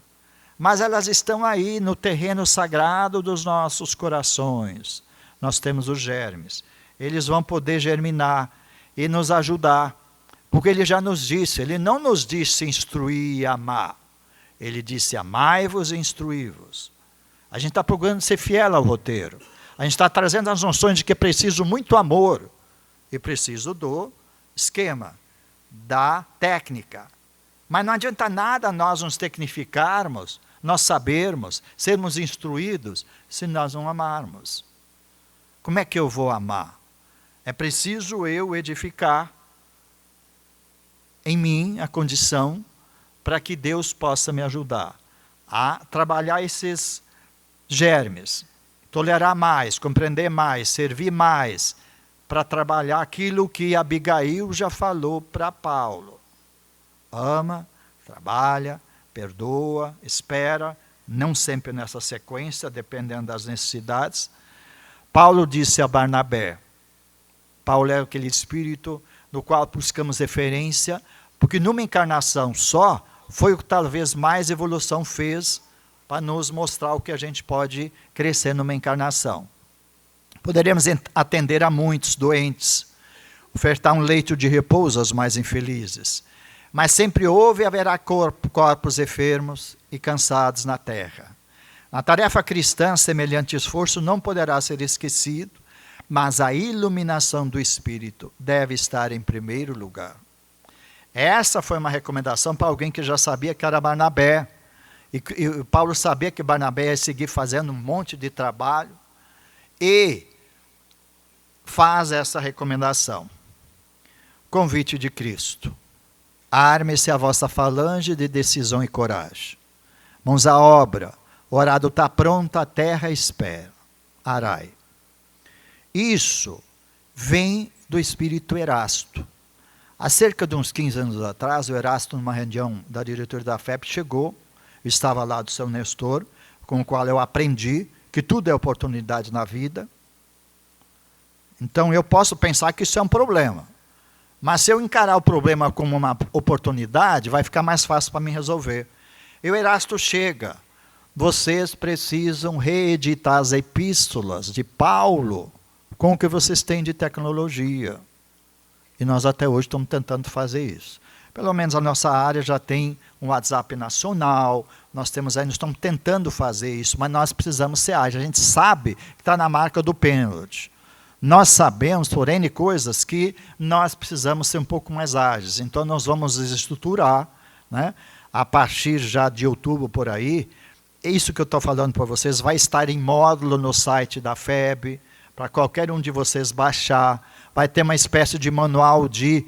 mas elas estão aí no terreno sagrado dos nossos corações. Nós temos os germes. Eles vão poder germinar e nos ajudar. Porque ele já nos disse, ele não nos disse instruir e amar. Ele disse amai-vos e instruí-vos. A gente está procurando ser fiel ao roteiro. A gente está trazendo as noções de que é preciso muito amor e preciso do esquema, da técnica. Mas não adianta nada nós nos tecnificarmos, nós sabermos, sermos instruídos, se nós não amarmos. Como é que eu vou amar? É preciso eu edificar em mim a condição para que Deus possa me ajudar a trabalhar esses germes, tolerar mais, compreender mais, servir mais, para trabalhar aquilo que Abigail já falou para Paulo. Ama, trabalha, perdoa, espera, não sempre nessa sequência, dependendo das necessidades. Paulo disse a Barnabé, Paulo é aquele espírito no qual buscamos referência, porque numa encarnação só, foi o que talvez mais evolução fez para nos mostrar o que a gente pode crescer numa encarnação. Poderíamos atender a muitos doentes, ofertar um leito de repouso aos mais infelizes, mas sempre houve e haverá corpos enfermos e cansados na terra. Na tarefa cristã, semelhante esforço não poderá ser esquecido, mas a iluminação do Espírito deve estar em primeiro lugar. Essa foi uma recomendação para alguém que já sabia que era Barnabé. E Paulo sabia que Barnabé ia seguir fazendo um monte de trabalho. E faz essa recomendação. Convite de Cristo. Arme-se a vossa falange de decisão e coragem. Mãos à obra. O arado está pronto, a terra espera. Arai. Isso vem do Espírito Erasto. Há cerca de uns 15 anos atrás, o Erasto, numa reunião da diretoria da FEB, chegou, estava lá do seu Nestor, com o qual eu aprendi que tudo é oportunidade na vida. Então, eu posso pensar que isso é um problema. Mas se eu encarar o problema como uma oportunidade, vai ficar mais fácil para mim resolver. E o Erasto chega. Vocês precisam reeditar as epístolas de Paulo com o que vocês têm de tecnologia. E nós até hoje estamos tentando fazer isso. Pelo menos a nossa área já tem um WhatsApp nacional, nós estamos tentando fazer isso, mas nós precisamos ser ágeis. A gente sabe que está na marca do pênalti. Nós sabemos, por N coisas, que nós precisamos ser um pouco mais ágeis. Então, nós vamos estruturar, né, a partir já de outubro, por aí, isso que eu estou falando para vocês vai estar em módulo no site da FEB, para qualquer um de vocês baixar. Vai ter uma espécie de manual de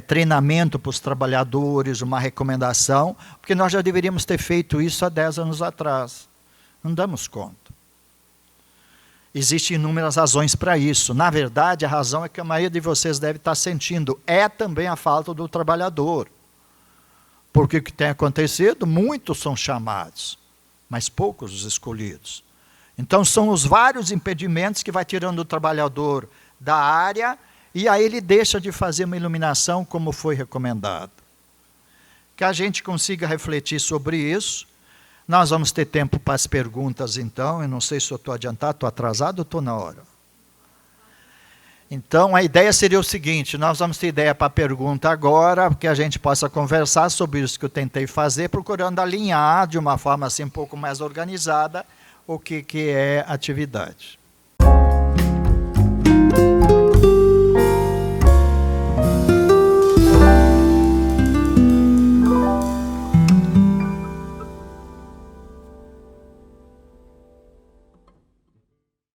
treinamento para os trabalhadores, uma recomendação, porque nós já deveríamos ter feito isso há 10 anos atrás. Não damos conta. Existem inúmeras razões para isso. Na verdade, a razão é que a maioria de vocês deve estar sentindo. É também a falta do trabalhador. Porque o que tem acontecido, muitos são chamados, mas poucos os escolhidos. Então, são os vários impedimentos que vai tirando o trabalhador da área e aí ele deixa de fazer uma iluminação como foi recomendado. Que a gente consiga refletir sobre isso. Nós vamos ter tempo para as perguntas, então. Eu não sei se eu estou adiantado, estou atrasado ou estou na hora? Então, a ideia seria o seguinte, nós vamos ter ideia para a pergunta agora, que a gente possa conversar sobre isso que eu tentei fazer, procurando alinhar de uma forma assim um pouco mais organizada o que é atividade.